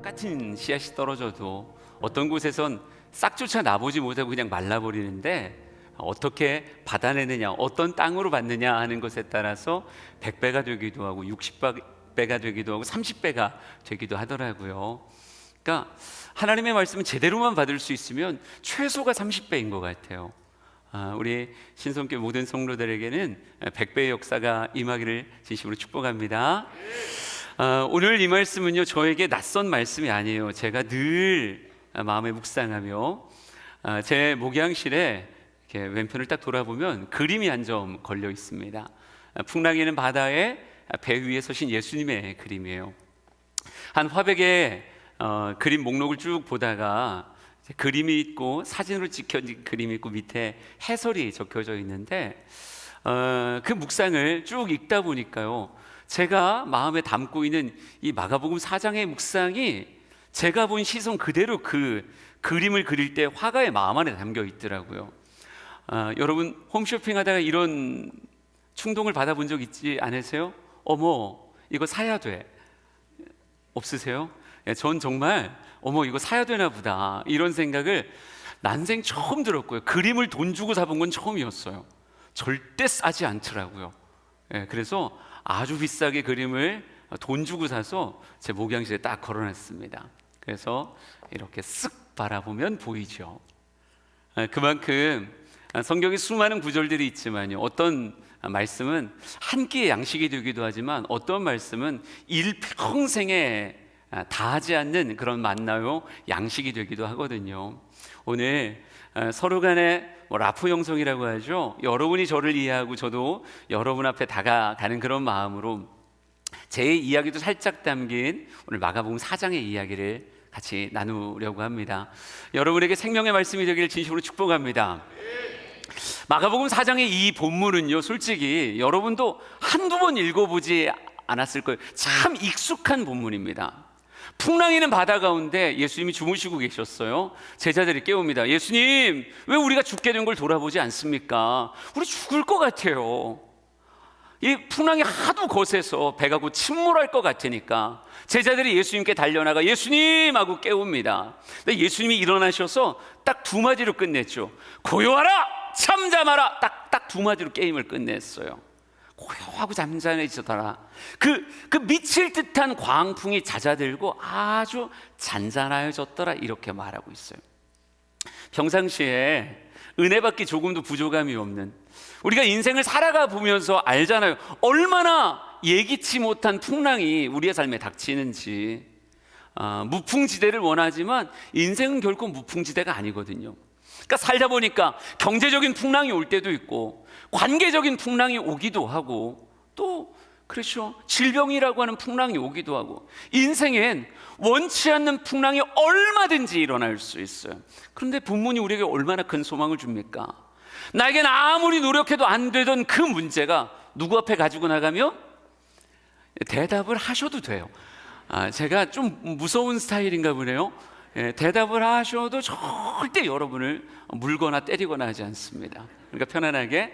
똑같은 씨앗이 떨어져도 어떤 곳에선 싹조차 나보지 못하고 그냥 말라버리는데 어떻게 받아내느냐, 어떤 땅으로 받느냐 하는 것에 따라서 100배가 되기도 하고 60배가 되기도 하고 30배가 되기도 하더라고요. 그러니까 하나님의 말씀은 제대로만 받을 수 있으면 최소가 30배인 것 같아요. 우리 신성교회 모든 성도들에게는 100배의 역사가 임하기를 진심으로 축복합니다. 오늘 이 말씀은요, 저에게 낯선 말씀이 아니에요. 제가 늘 마음에 묵상하며 제 목양실에 이렇게 왼편을 딱 돌아보면 그림이 한 점 걸려 있습니다. 풍랑이는 바다에 배 위에 서신 예수님의 그림이에요. 한 화백에 그림 목록을 쭉 보다가 그림이 있고 사진으로 찍혀진 그림이 있고 밑에 해설이 적혀져 있는데 그 묵상을 쭉 읽다 보니까요, 제가 마음에 담고 있는 이 마가복음 4장의 묵상이 제가 본 시선 그대로 그 그림을 그릴 때 화가의 마음 안에 담겨 있더라고요. 여러분 홈쇼핑 하다가 이런 충동을 받아본 적 있지 않으세요? 어머, 이거 사야 돼. 없으세요? 전 정말 어머, 이거 사야 되나 보다 이런 생각을 난생 처음 들었고요. 그림을 돈 주고 사본 건 처음이었어요. 절대 싸지 않더라고요. 그래서 아주 비싸게 그림을 돈 주고 사서 제 목양실에 딱 걸어놨습니다. 그래서 이렇게 쓱 바라보면 보이죠. 그만큼 성경에 수많은 구절들이 있지만요, 어떤 말씀은 한 끼의 양식이 되기도 하지만 어떤 말씀은 일평생에 다하지 않는 그런 만나요 양식이 되기도 하거든요. 오늘 서로 간에 라포 형성이라고 하죠. 여러분이 저를 이해하고 저도 여러분 앞에 다가가는 그런 마음으로 제 이야기도 살짝 담긴 오늘 마가복음 4장의 이야기를 같이 나누려고 합니다. 여러분에게 생명의 말씀이 되기를 진심으로 축복합니다. 마가복음 4장의 이 본문은요, 솔직히 여러분도 한두 번 읽어보지 않았을 거예요. 참 익숙한 본문입니다. 풍랑이는 바다 가운데 예수님이 주무시고 계셨어요. 제자들이 깨웁니다. 예수님, 왜 우리가 죽게 된 걸 돌아보지 않습니까? 우리 죽을 것 같아요. 이 풍랑이 하도 거세서 배가 곧 침몰할 것 같으니까 제자들이 예수님께 달려나가 예수님 하고 깨웁니다. 근데 예수님이 일어나셔서 딱 두 마디로 끝냈죠. 고요하라, 잠잠하라. 딱 두 마디로 게임을 끝냈어요. 고요하고 잠잠해지더라. 그 미칠 듯한 광풍이 잦아들고 아주 잔잔해졌더라, 이렇게 말하고 있어요. 평상시에 은혜 받기 조금도 부족함이 없는, 우리가 인생을 살아가 보면서 알잖아요. 얼마나 예기치 못한 풍랑이 우리의 삶에 닥치는지. 무풍지대를 원하지만 인생은 결코 무풍지대가 아니거든요. 그러니까 살다 보니까 경제적인 풍랑이 올 때도 있고 관계적인 풍랑이 오기도 하고 또 그렇죠, 질병이라고 하는 풍랑이 오기도 하고 인생엔 원치 않는 풍랑이 얼마든지 일어날 수 있어요. 그런데 본문이 우리에게 얼마나 큰 소망을 줍니까? 나에겐 아무리 노력해도 안 되던 그 문제가 누구 앞에 가지고 나가면 대답을 하셔도 돼요. 제가 좀 무서운 스타일인가 보네요. 대답을 하셔도 절대 여러분을 물거나 때리거나 하지 않습니다. 그러니까 편안하게,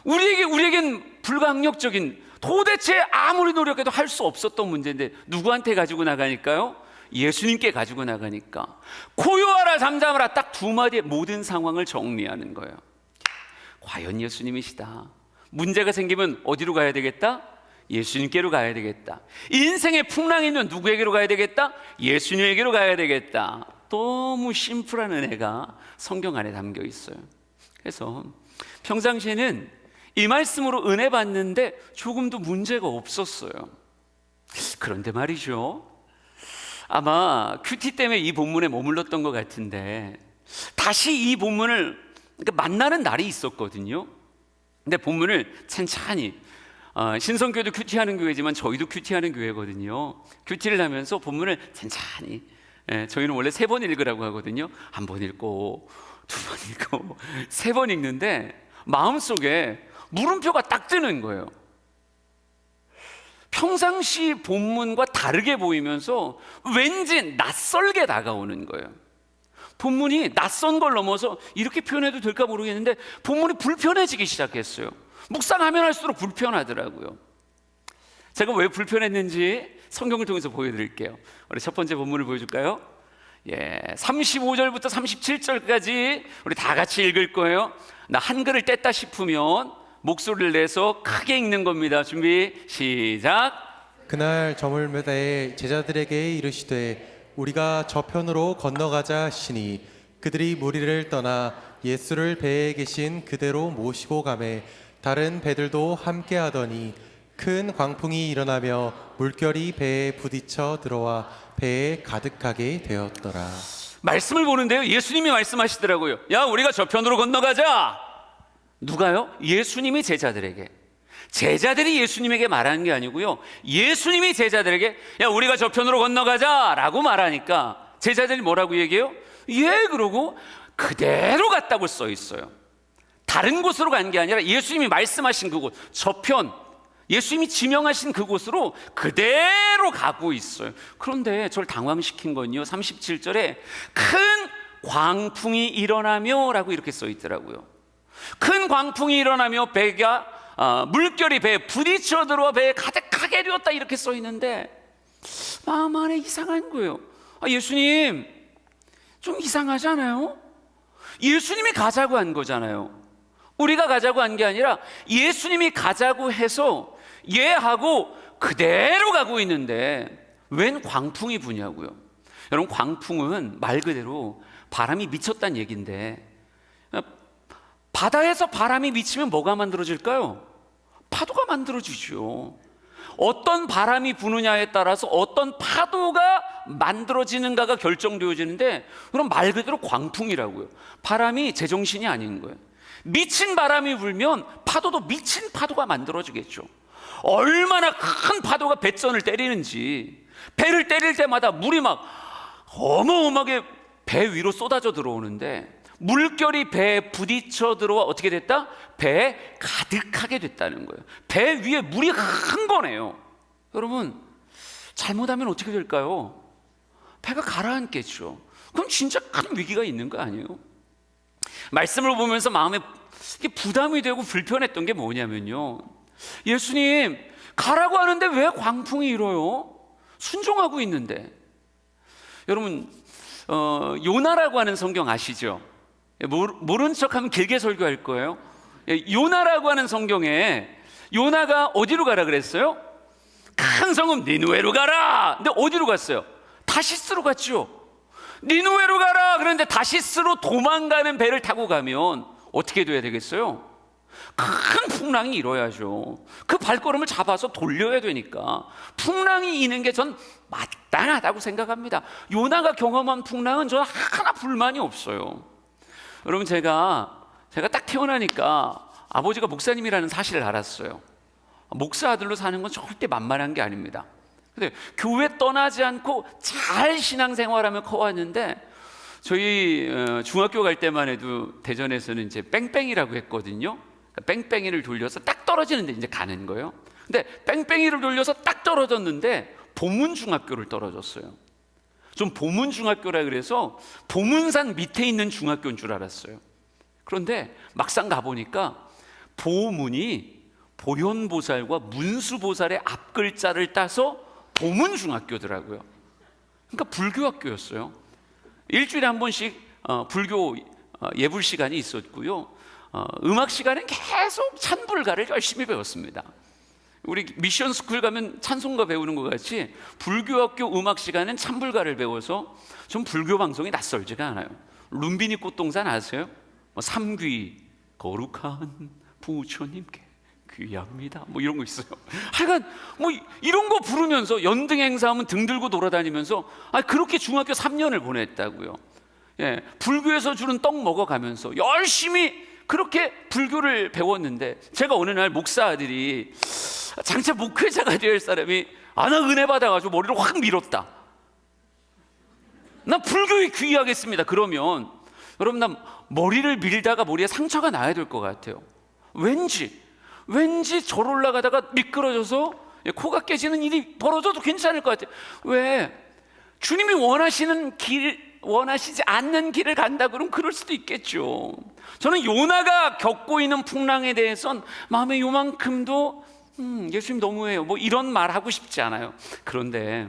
우리에겐 불가항력적인, 도대체 아무리 노력해도 할 수 없었던 문제인데 누구한테 가지고 나가니까요? 예수님께 가지고 나가니까 고요하라, 잠잠하라, 딱 두 마디에 모든 상황을 정리하는 거예요. 과연 예수님이시다. 문제가 생기면 어디로 가야 되겠다? 예수님께로 가야 되겠다. 인생의 풍랑이 있는 누구에게로 가야 되겠다? 예수님에게로 가야 되겠다. 너무 심플한 은혜가 성경 안에 담겨 있어요. 그래서 평상시에는 이 말씀으로 은혜 받는데 조금도 문제가 없었어요. 그런데 말이죠, 아마 큐티 때문에 이 본문에 머물렀던 것 같은데 다시 이 본문을 만나는 날이 있었거든요. 근데 본문을 찬찬히, 신성교회도 큐티하는 교회지만 저희도 큐티하는 교회거든요. 큐티를 하면서 본문을 찬찬히, 저희는 원래 3번 읽으라고 하거든요. 한 번 읽고 2번 읽고 3번 읽는데 마음속에 물음표가 딱 뜨는 거예요. 평상시 본문과 다르게 보이면서 왠지 낯설게 다가오는 거예요. 본문이 낯선 걸 넘어서 이렇게 표현해도 될까 모르겠는데 본문이 불편해지기 시작했어요. 묵상하면 할수록 불편하더라고요. 제가 왜 불편했는지 성경을 통해서 보여드릴게요. 우리 첫 번째 본문을 보여줄까요? 35절부터 37절까지 우리 다 같이 읽을 거예요. 나 한글을 뗐다 싶으면 목소리를 내서 크게 읽는 겁니다. 준비 시작. 그날 저물매다에 제자들에게 이르시되 우리가 저편으로 건너가자 하시니 그들이 무리를 떠나 예수를 배에 계신 그대로 모시고 가매 다른 배들도 함께 하더니 큰 광풍이 일어나며 물결이 배에 부딪혀 들어와 배에 가득하게 되었더라. 말씀을 보는데요, 예수님이 말씀하시더라고요. 야, 우리가 저편으로 건너가자. 누가요? 예수님이 제자들에게. 제자들이 예수님에게 말하는 게 아니고요, 예수님이 제자들에게 야, 우리가 저편으로 건너가자 라고 말하니까 제자들이 뭐라고 얘기해요? 예, 그러고 그대로 갔다고 써 있어요. 다른 곳으로 간 게 아니라 예수님이 말씀하신 그곳, 저편, 예수님이 지명하신 그곳으로 그대로 가고 있어요. 그런데 저를 당황시킨 건요, 37절에 큰 광풍이 일어나며 라고 이렇게 써 있더라고요. 큰 광풍이 일어나며 배가 물결이 배에 부딪혀 들어와 배에 가득하게 되었다 이렇게 써 있는데 마음 안에 이상한 거예요. 예수님 좀 이상하지 않아요? 예수님이 가자고 한 거잖아요. 우리가 가자고 한 게 아니라 예수님이 가자고 해서 하고 그대로 가고 있는데 웬 광풍이 부냐고요. 여러분, 광풍은 말 그대로 바람이 미쳤다는 얘기인데, 바다에서 바람이 미치면 뭐가 만들어질까요? 파도가 만들어지죠. 어떤 바람이 부느냐에 따라서 어떤 파도가 만들어지는가가 결정되어지는데, 그럼 말 그대로 광풍이라고요. 바람이 제정신이 아닌 거예요. 미친 바람이 불면 파도도 미친 파도가 만들어지겠죠. 얼마나 큰 파도가 뱃선을 때리는지, 배를 때릴 때마다 물이 막 어마어마하게 배 위로 쏟아져 들어오는데, 물결이 배에 부딪혀 들어와 어떻게 됐다? 배에 가득하게 됐다는 거예요. 배 위에 물이 한 거네요. 여러분, 잘못하면 어떻게 될까요? 배가 가라앉겠죠. 그럼 진짜 큰 위기가 있는 거 아니에요? 말씀을 보면서 마음에 부담이 되고 불편했던 게 뭐냐면요, 예수님 가라고 하는데 왜 광풍이 일어요? 순종하고 있는데. 여러분, 요나라고 하는 성경 아시죠? 모른 척하면 길게 설교할 거예요. 요나라고 하는 성경에 요나가 어디로 가라 그랬어요? 큰 성읍 니느웨로 가라. 근데 어디로 갔어요? 다시스로 갔죠. 니느웨로 가라. 그런데 다시스로 도망가는 배를 타고 가면 어떻게 돼야 되겠어요? 큰 풍랑이 일어야죠. 그 발걸음을 잡아서 돌려야 되니까 풍랑이 이는 게 전 마땅하다고 생각합니다. 요나가 경험한 풍랑은 저는 하나 불만이 없어요. 여러분, 제가 딱 태어나니까 아버지가 목사님이라는 사실을 알았어요. 목사 아들로 사는 건 절대 만만한 게 아닙니다. 근데 교회 떠나지 않고 잘 신앙생활하며 커왔는데, 저희 중학교 갈 때만 해도 대전에서는 이제 뺑뺑이라고 했거든요. 뺑뺑이를 돌려서 딱 떨어지는데 이제 가는 거예요. 근데 뺑뺑이를 돌려서 딱 떨어졌는데 보문중학교를 떨어졌어요. 좀 보문중학교라 그래서 보문산 밑에 있는 중학교인 줄 알았어요. 그런데 막상 가보니까 보문이 보현보살과 문수보살의 앞글자를 따서 보문중학교더라고요. 그러니까 불교학교였어요. 일주일에 한 번씩 불교 예불 시간이 있었고요. 음악 시간에 계속 찬불가를 열심히 배웠습니다. 우리 미션 스쿨 가면 찬송가 배우는 것 같이 불교학교 음악 시간엔 찬불가를 배워서 좀 불교 방송이 낯설지가 않아요. 룸비니 꽃동산 아세요? 삼귀 거룩한 부처님께 귀합니다. 이런 거 있어요. 하여간 이런 거 부르면서 연등 행사하면 등 들고 돌아다니면서 그렇게 중학교 3년을 보냈다고요. 불교에서 주는 떡 먹어가면서 열심히 그렇게 불교를 배웠는데, 제가 어느 날 목사 아들이 장차 목회자가 될 사람이 나 은혜 받아가지고 머리를 확 밀었다. 나 불교에 귀의하겠습니다. 그러면 여러분, 나 머리를 밀다가 머리에 상처가 나야 될 것 같아요. 왠지 절 올라가다가 미끄러져서 코가 깨지는 일이 벌어져도 괜찮을 것 같아요. 왜? 주님이 원하시지 않는 길을 간다 그러면 그럴 수도 있겠죠. 저는 요나가 겪고 있는 풍랑에 대해서는 마음에 요만큼도 예수님 너무해요. 뭐 이런 말 하고 싶지 않아요. 그런데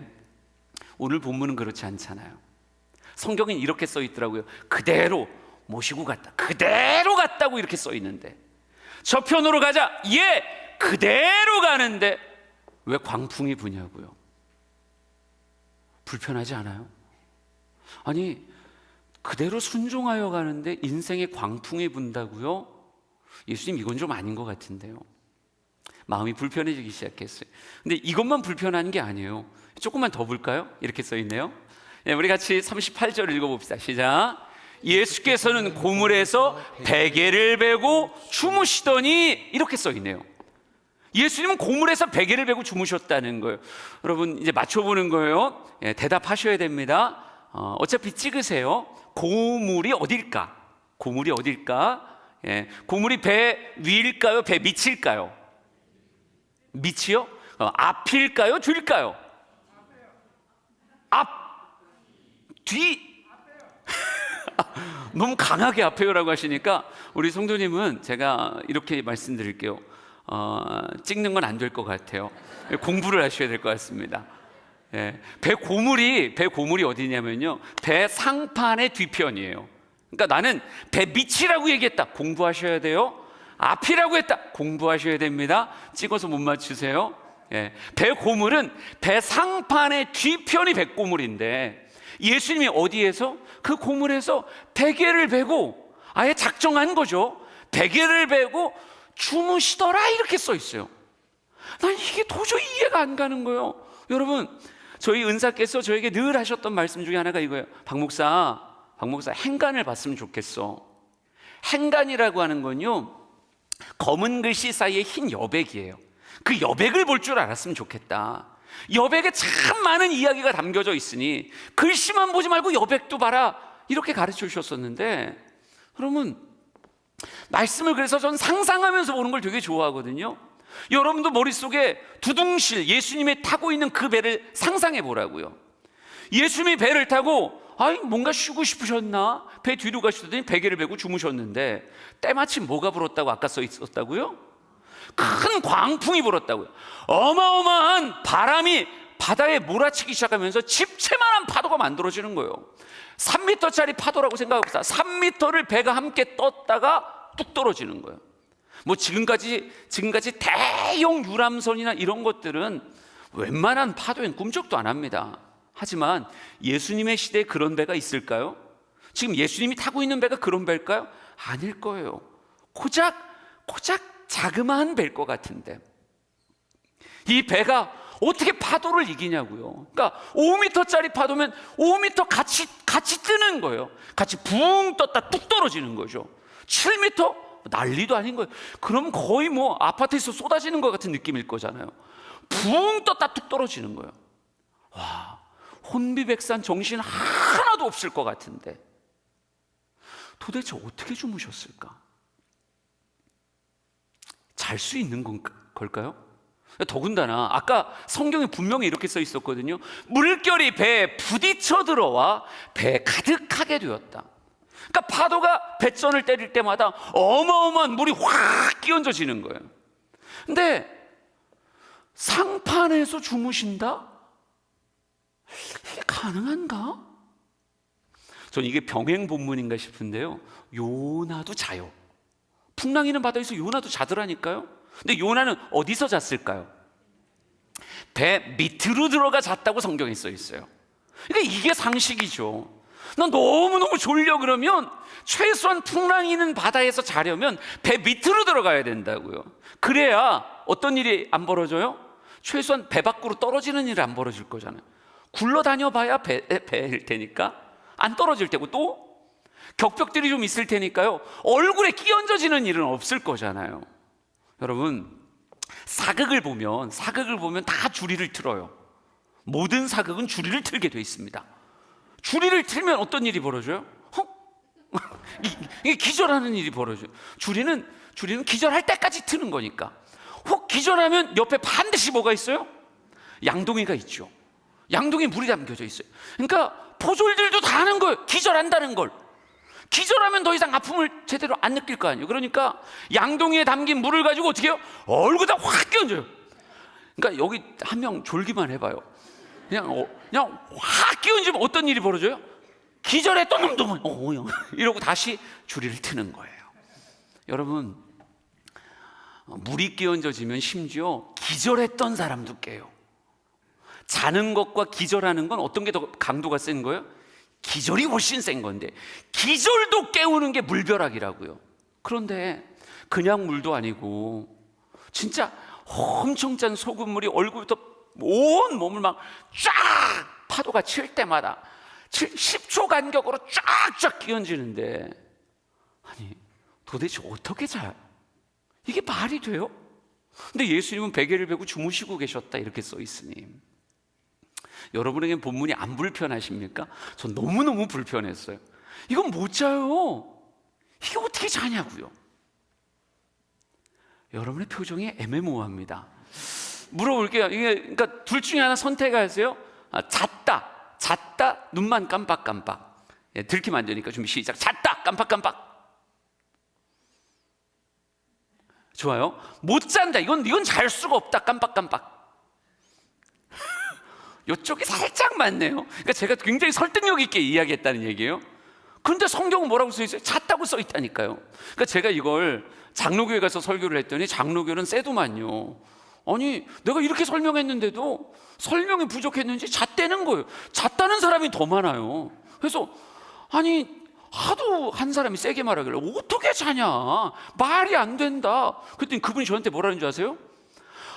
오늘 본문은 그렇지 않잖아요. 성경엔 이렇게 써 있더라고요. 그대로 모시고 갔다. 그대로 갔다고 이렇게 써 있는데, 저편으로 가자. 예, 그대로 가는데 왜 광풍이 부냐고요. 불편하지 않아요? 아니, 그대로 순종하여 가는데 인생에 광풍이 분다고요? 예수님, 이건 좀 아닌 것 같은데요. 마음이 불편해지기 시작했어요. 근데 이것만 불편한 게 아니에요. 조금만 더 볼까요? 이렇게 써 있네요. 우리 같이 38절 읽어봅시다. 시작. 예수께서는 고물에서 베개를 베고 주무시더니, 이렇게 써 있네요. 예수님은 고물에서 베개를 베고 주무셨다는 거예요. 여러분, 이제 맞춰보는 거예요. 대답하셔야 됩니다. 어차피 찍으세요. 고물이 어딜까? 고물이 어딜까? 고물이 배 위일까요? 배 밑일까요? 밑이요? 앞일까요? 뒤일까요? 앞, 뒤. 너무 강하게 앞에요라고 하시니까 우리 성도님은 제가 이렇게 말씀드릴게요. 찍는 건 안 될 것 같아요. 공부를 하셔야 될 것 같습니다. 배 고물이 어디냐면요, 배 상판의 뒤편이에요. 그러니까 나는 배 밑이라고 얘기했다. 공부하셔야 돼요. 앞이라고 했다. 공부하셔야 됩니다. 찍어서 못 맞추세요. 배 고물은 배 상판의 뒤편이 배 고물인데, 예수님이 어디에서? 그 고물에서 베개를 베고, 아예 작정한 거죠. 베개를 베고 주무시더라, 이렇게 써 있어요. 난 이게 도저히 이해가 안 가는 거예요. 여러분, 저희 은사께서 저에게 늘 하셨던 말씀 중에 하나가 이거예요. 박 목사, 행간을 봤으면 좋겠어. 행간이라고 하는 건요, 검은 글씨 사이에 흰 여백이에요. 그 여백을 볼 줄 알았으면 좋겠다. 여백에 참 많은 이야기가 담겨져 있으니 글씨만 보지 말고 여백도 봐라, 이렇게 가르쳐 주셨었는데, 여러분, 말씀을 그래서 전 상상하면서 보는 걸 되게 좋아하거든요. 여러분도 머릿속에 두둥실 예수님이 타고 있는 그 배를 상상해 보라고요. 예수님이 배를 타고 뭔가 쉬고 싶으셨나? 배 뒤로 가시더니 베개를 베고 주무셨는데, 때마침 뭐가 불었다고 아까 써 있었다고요? 큰 광풍이 불었다고요. 어마어마한 바람이 바다에 몰아치기 시작하면서 집채만한 파도가 만들어지는 거예요. 3m짜리 파도라고 생각합시다. 3m를 배가 함께 떴다가 뚝 떨어지는 거예요. 뭐 지금까지 대형 유람선이나 이런 것들은 웬만한 파도엔 꿈쩍도 안 합니다. 하지만 예수님의 시대에 그런 배가 있을까요? 지금 예수님이 타고 있는 배가 그런 배일까요? 아닐 거예요. 고작 자그마한 배일 것 같은데, 이 배가 어떻게 파도를 이기냐고요. 그러니까 5m짜리 파도면 5m 같이 뜨는 거예요. 같이 붕 떴다 뚝 떨어지는 거죠. 7m? 난리도 아닌 거예요. 그럼 거의 뭐 아파트에서 쏟아지는 것 같은 느낌일 거잖아요. 붕 떴다 뚝 떨어지는 거예요. 와, 혼비백산, 정신 하나도 없을 것 같은데 도대체 어떻게 주무셨을까? 잘 수 있는 걸까요? 더군다나 아까 성경에 분명히 이렇게 써 있었거든요. 물결이 배에 부딪혀 들어와 배 가득하게 되었다. 그러니까 파도가 배선을 때릴 때마다 어마어마한 물이 확 끼얹어지는 거예요. 근데 상판에서 주무신다? 이게 가능한가? 저는 이게 병행 본문인가 싶은데요, 요나도 자요. 풍랑이는 바다에서 요나도 자더라니까요. 근데 요나는 어디서 잤을까요? 배 밑으로 들어가 잤다고 성경에 써 있어요. 그러니까 이게 상식이죠. 난 너무너무 졸려 그러면 최소한 풍랑이 있는 바다에서 자려면 배 밑으로 들어가야 된다고요. 그래야 어떤 일이 안 벌어져요? 최소한 배 밖으로 떨어지는 일이 안 벌어질 거잖아요. 굴러다녀 봐야 배일 테니까 안 떨어질 테고, 또 격벽들이 좀 있을 테니까요, 얼굴에 끼얹어지는 일은 없을 거잖아요. 여러분, 사극을 보면 다 주리를 틀어요. 모든 사극은 주리를 틀게 돼 있습니다. 주리를 틀면 어떤 일이 벌어져요? 이게 기절하는 일이 벌어져요. 주리는 기절할 때까지 트는 거니까. 혹 기절하면 옆에 반드시 뭐가 있어요? 양동이가 있죠. 양동이에 물이 담겨져 있어요. 그러니까 포졸들도 다 아는 거예요. 기절한다는 걸. 기절하면 더 이상 아픔을 제대로 안 느낄 거 아니에요. 그러니까 양동이에 담긴 물을 가지고 어떻게 해요? 얼굴에다 확 끼얹어요. 그러니까 여기 한 명 졸기만 해봐요. 그냥 확 끼얹으면 어떤 일이 벌어져요? 기절했던 놈도 이러고 다시 주리를 트는 거예요. 여러분, 물이 끼얹어지면 심지어 기절했던 사람도 깨요. 자는 것과 기절하는 건 어떤 게 더 강도가 센 거예요? 기절이 훨씬 센 건데 기절도 깨우는 게 물벼락이라고요. 그런데 그냥 물도 아니고 진짜 엄청 짠 소금물이 얼굴부터 온 몸을 막 쫙 파도가 칠 때마다 10초 간격으로 쫙쫙 끼얹지는데, 아니 도대체 어떻게 자요? 이게 말이 돼요? 근데 예수님은 베개를 베고 주무시고 계셨다 이렇게 써 있으니 여러분에겐 본문이 안 불편하십니까? 전 너무너무 불편했어요. 이건 못 자요. 이게 어떻게 자냐고요. 여러분의 표정이 애매모호합니다. 물어볼게요. 이게 그러니까 둘 중에 하나 선택하세요. 잤다 눈만 깜빡깜빡. 들키면 안 되니까 준비 시작. 잤다 깜빡깜빡. 좋아요. 못 잔다. 이건 잘 수가 없다. 깜빡깜빡. 이쪽이 살짝 맞네요. 그러니까 제가 굉장히 설득력 있게 이야기했다는 얘기예요. 그런데 성경은 뭐라고 써 있어요? 잤다고 써 있다니까요. 그러니까 제가 이걸 장로교회 가서 설교를 했더니 장로교는 쎄도만요. 아니 내가 이렇게 설명했는데도 설명이 부족했는지 잤다는 거예요. 잤다는 사람이 더 많아요. 그래서 아니 하도 한 사람이 세게 말하길래 어떻게 자냐, 말이 안 된다. 그랬더니 그분이 저한테 뭐라는 줄 아세요?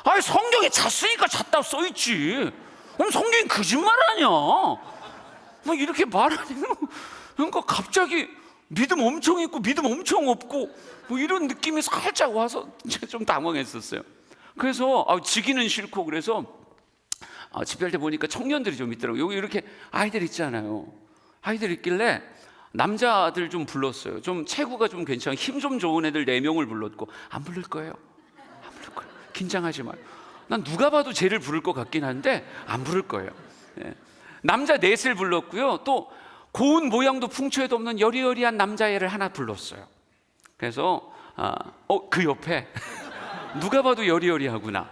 아니 성경에 잤으니까 잤다고 써있지, 그럼 성경이 거짓말하냐 막 이렇게 말하는. 그러니까 갑자기 믿음 엄청 있고 믿음 엄청 없고 뭐 이런 느낌이 살짝 와서 좀 당황했었어요. 그래서 지기는 싫고, 그래서 집회할 때 보니까 청년들이 좀 있더라고요. 여기 이렇게 아이들 있잖아요. 아이들 있길래 남자들 좀 불렀어요. 좀 체구가 좀 괜찮은 힘 좀 좋은 애들 4명을 불렀고. 안 부를 거예요. 안 부를 거예요. 긴장하지 마요. 난 누가 봐도 쟤를 부를 것 같긴 한데 안 부를 거예요. 네. 남자 4을 불렀고요. 또 고운 모양도 풍채도 없는 여리여리한 남자애를 하나 불렀어요. 그래서 그 옆에 누가 봐도 여리여리하구나.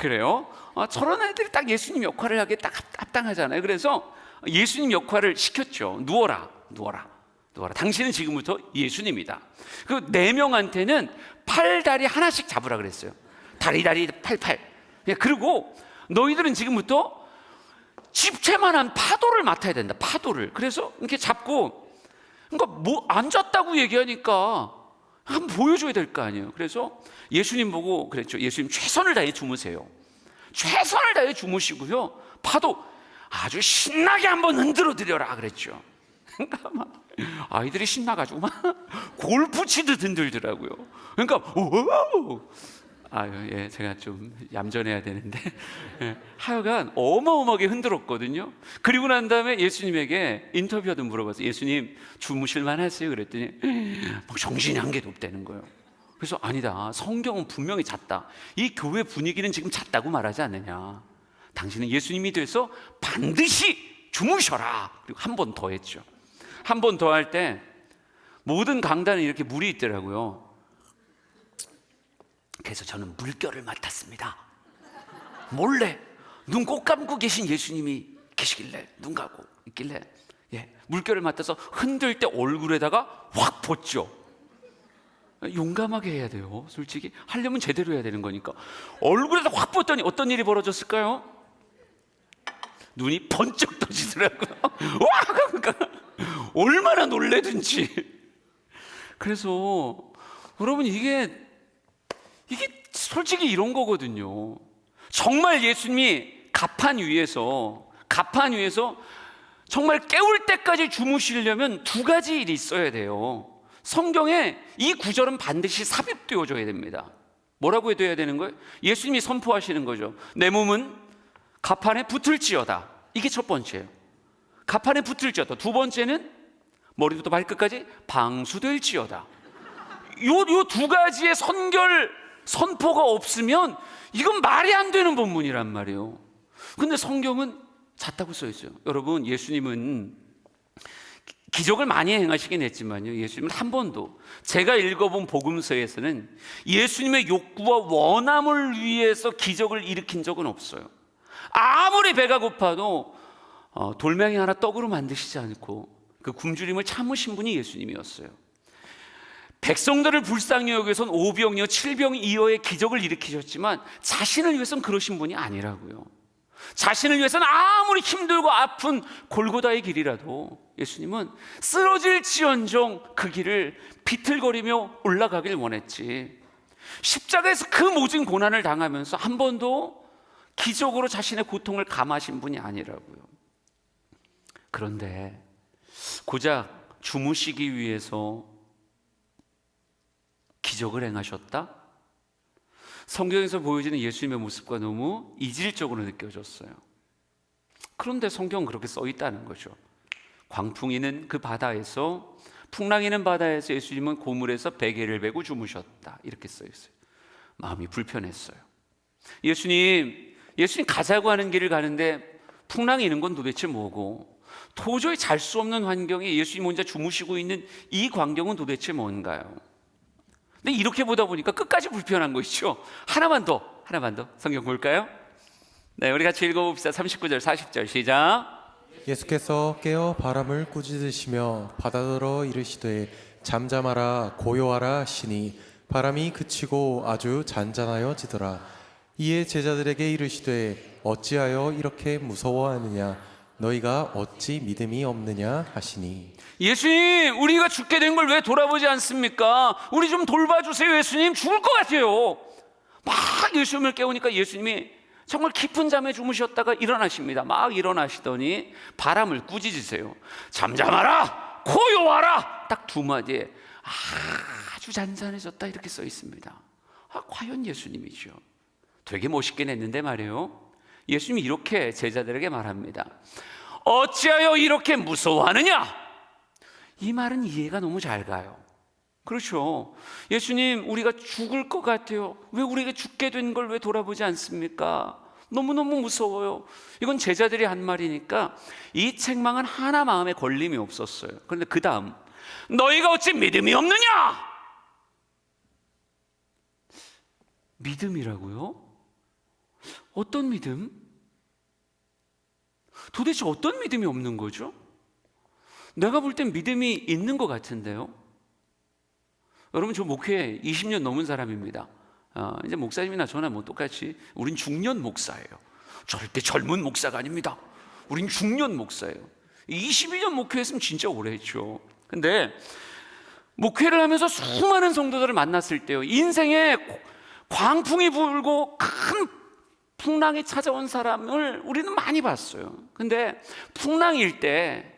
그래요? 저런 애들이 딱 예수님 역할을 하기에 딱 합당하잖아요. 그래서 예수님 역할을 시켰죠. 누워라. 당신은 지금부터 예수님이다. 그 4명한테는 팔다리 하나씩 잡으라 그랬어요. 다리 팔. 그리고 너희들은 지금부터 집채만한 파도를 맡아야 된다. 파도를. 그래서 이렇게 잡고, 그러니까 뭐 앉았다고 얘기하니까 한번 보여줘야 될 거 아니에요. 그래서 예수님 보고 그랬죠. 예수님 최선을 다해 주무세요. 최선을 다해 주무시고요, 파도 아주 신나게 한번 흔들어 드려라 그랬죠. 그러니까 막 아이들이 신나가지고 막 골프 치듯 흔들더라고요. 그러니까 제가 좀 얌전해야 되는데 하여간 어마어마하게 흔들었거든요. 그리고 난 다음에 예수님에게 인터뷰하듯 물어봤어요. 예수님 주무실만 하세요? 그랬더니 막 정신이 한 개도 없다는 거예요. 그래서 아니다, 성경은 분명히 잤다. 이 교회 분위기는 지금 잤다고 말하지 않느냐. 당신은 예수님이 돼서 반드시 주무셔라. 그리고 한 번 더 했죠. 한 번 더 할 때 모든 강단에 이렇게 물이 있더라고요. 그래서 저는 물결을 맡았습니다. 몰래 눈 꼭 감고 계신 예수님이 계시길래, 눈 감고 있길래 물결을 맡아서 흔들 때 얼굴에다가 확 붓죠. 용감하게 해야 돼요. 솔직히 하려면 제대로 해야 되는 거니까. 얼굴에다 확 붓더니 어떤 일이 벌어졌을까요? 눈이 번쩍 떠지더라고요. 와! 그러니까 얼마나 놀래든지. 그래서 여러분 이게 솔직히 이런 거거든요. 정말 예수님이 가판 위에서 정말 깨울 때까지 주무시려면 2가지 일이 있어야 돼요. 성경에 이 구절은 반드시 삽입되어줘야 됩니다. 뭐라고 해야 되는 거예요? 예수님이 선포하시는 거죠. 내 몸은 가판에 붙을지어다. 이게 첫 번째예요. 가판에 붙을지어다. 2번째는 머리부터 발끝까지 방수될지어다. 요 2가지의 선포가 없으면 이건 말이 안 되는 본문이란 말이에요. 근데 성경은 잤다고 써 있어요. 여러분, 예수님은 기적을 많이 행하시긴 했지만요, 예수님은 한 번도, 제가 읽어본 복음서에서는 예수님의 욕구와 원함을 위해서 기적을 일으킨 적은 없어요. 아무리 배가 고파도 돌멩이 하나 떡으로 만드시지 않고 그 굶주림을 참으신 분이 예수님이었어요. 백성들을 불쌍히 여겨선 오병이어 7병이어의 기적을 일으키셨지만 자신을 위해서는 그러신 분이 아니라고요. 자신을 위해서는 아무리 힘들고 아픈 골고다의 길이라도 예수님은 쓰러질지언정 그 길을 비틀거리며 올라가길 원했지, 십자가에서 그 모든 고난을 당하면서 한 번도 기적으로 자신의 고통을 감하신 분이 아니라고요. 그런데 고작 주무시기 위해서 기적을 행하셨다? 성경에서 보여지는 예수님의 모습과 너무 이질적으로 느껴졌어요. 그런데 성경은 그렇게 써 있다는 거죠. 광풍이는 그 바다에서, 풍랑이는 바다에서 예수님은 고물에서 베개를 베고 주무셨다, 이렇게 써 있어요. 마음이 불편했어요. 예수님 가자고 하는 길을 가는데 풍랑이 있는 건 도대체 뭐고, 도저히 잘 수 없는 환경에 예수님 혼자 주무시고 있는 이 광경은 도대체 뭔가요? 근데 이렇게 보다 보니까 끝까지 불편한 것이죠. 하나만 더 성경 볼까요? 네, 우리 같이 읽어봅시다. 39절 40절 시작. 예수께서 깨어 바람을 꾸짖으시며 바다더러 이르시되 잠잠하라 고요하라 하시니 바람이 그치고 아주 잔잔하여지더라. 이에 제자들에게 이르시되 어찌하여 이렇게 무서워하느냐, 너희가 어찌 믿음이 없느냐 하시니. 예수님, 우리가 죽게 된 걸 왜 돌아보지 않습니까? 우리 좀 돌봐주세요. 예수님, 죽을 것 같아요. 막 예수님을 깨우니까 예수님이 정말 깊은 잠에 주무셨다가 일어나십니다. 막 일어나시더니 바람을 꾸짖으세요. 잠잠하라 고요하라, 딱 두 마디에 아주 잔잔해졌다, 이렇게 써 있습니다. 과연 예수님이죠. 되게 멋있긴 했는데 말이에요, 예수님이 이렇게 제자들에게 말합니다. 어찌하여 이렇게 무서워하느냐? 이 말은 이해가 너무 잘 가요. 그렇죠. 예수님, 우리가 죽을 것 같아요. 왜 우리가 죽게 된 걸 왜 돌아보지 않습니까? 너무너무 무서워요. 이건 제자들이 한 말이니까 이 책망은 하나 마음에 걸림이 없었어요. 그런데 그 다음, 너희가 어찌 믿음이 없느냐? 믿음이라고요? 어떤 믿음? 도대체 어떤 믿음이 없는 거죠? 내가 볼 땐 믿음이 있는 것 같은데요. 여러분, 저 목회 20년 넘은 사람입니다. 이제 목사님이나 저나 뭐 똑같이 우린 중년 목사예요. 절대 젊은 목사가 아닙니다. 우린 중년 목사예요. 22년 목회했으면 진짜 오래 했죠. 근데 목회를 하면서 수많은 성도들을 만났을 때요, 인생에 광풍이 불고 큰 풍랑이 찾아온 사람을 우리는 많이 봤어요. 근데 풍랑일 때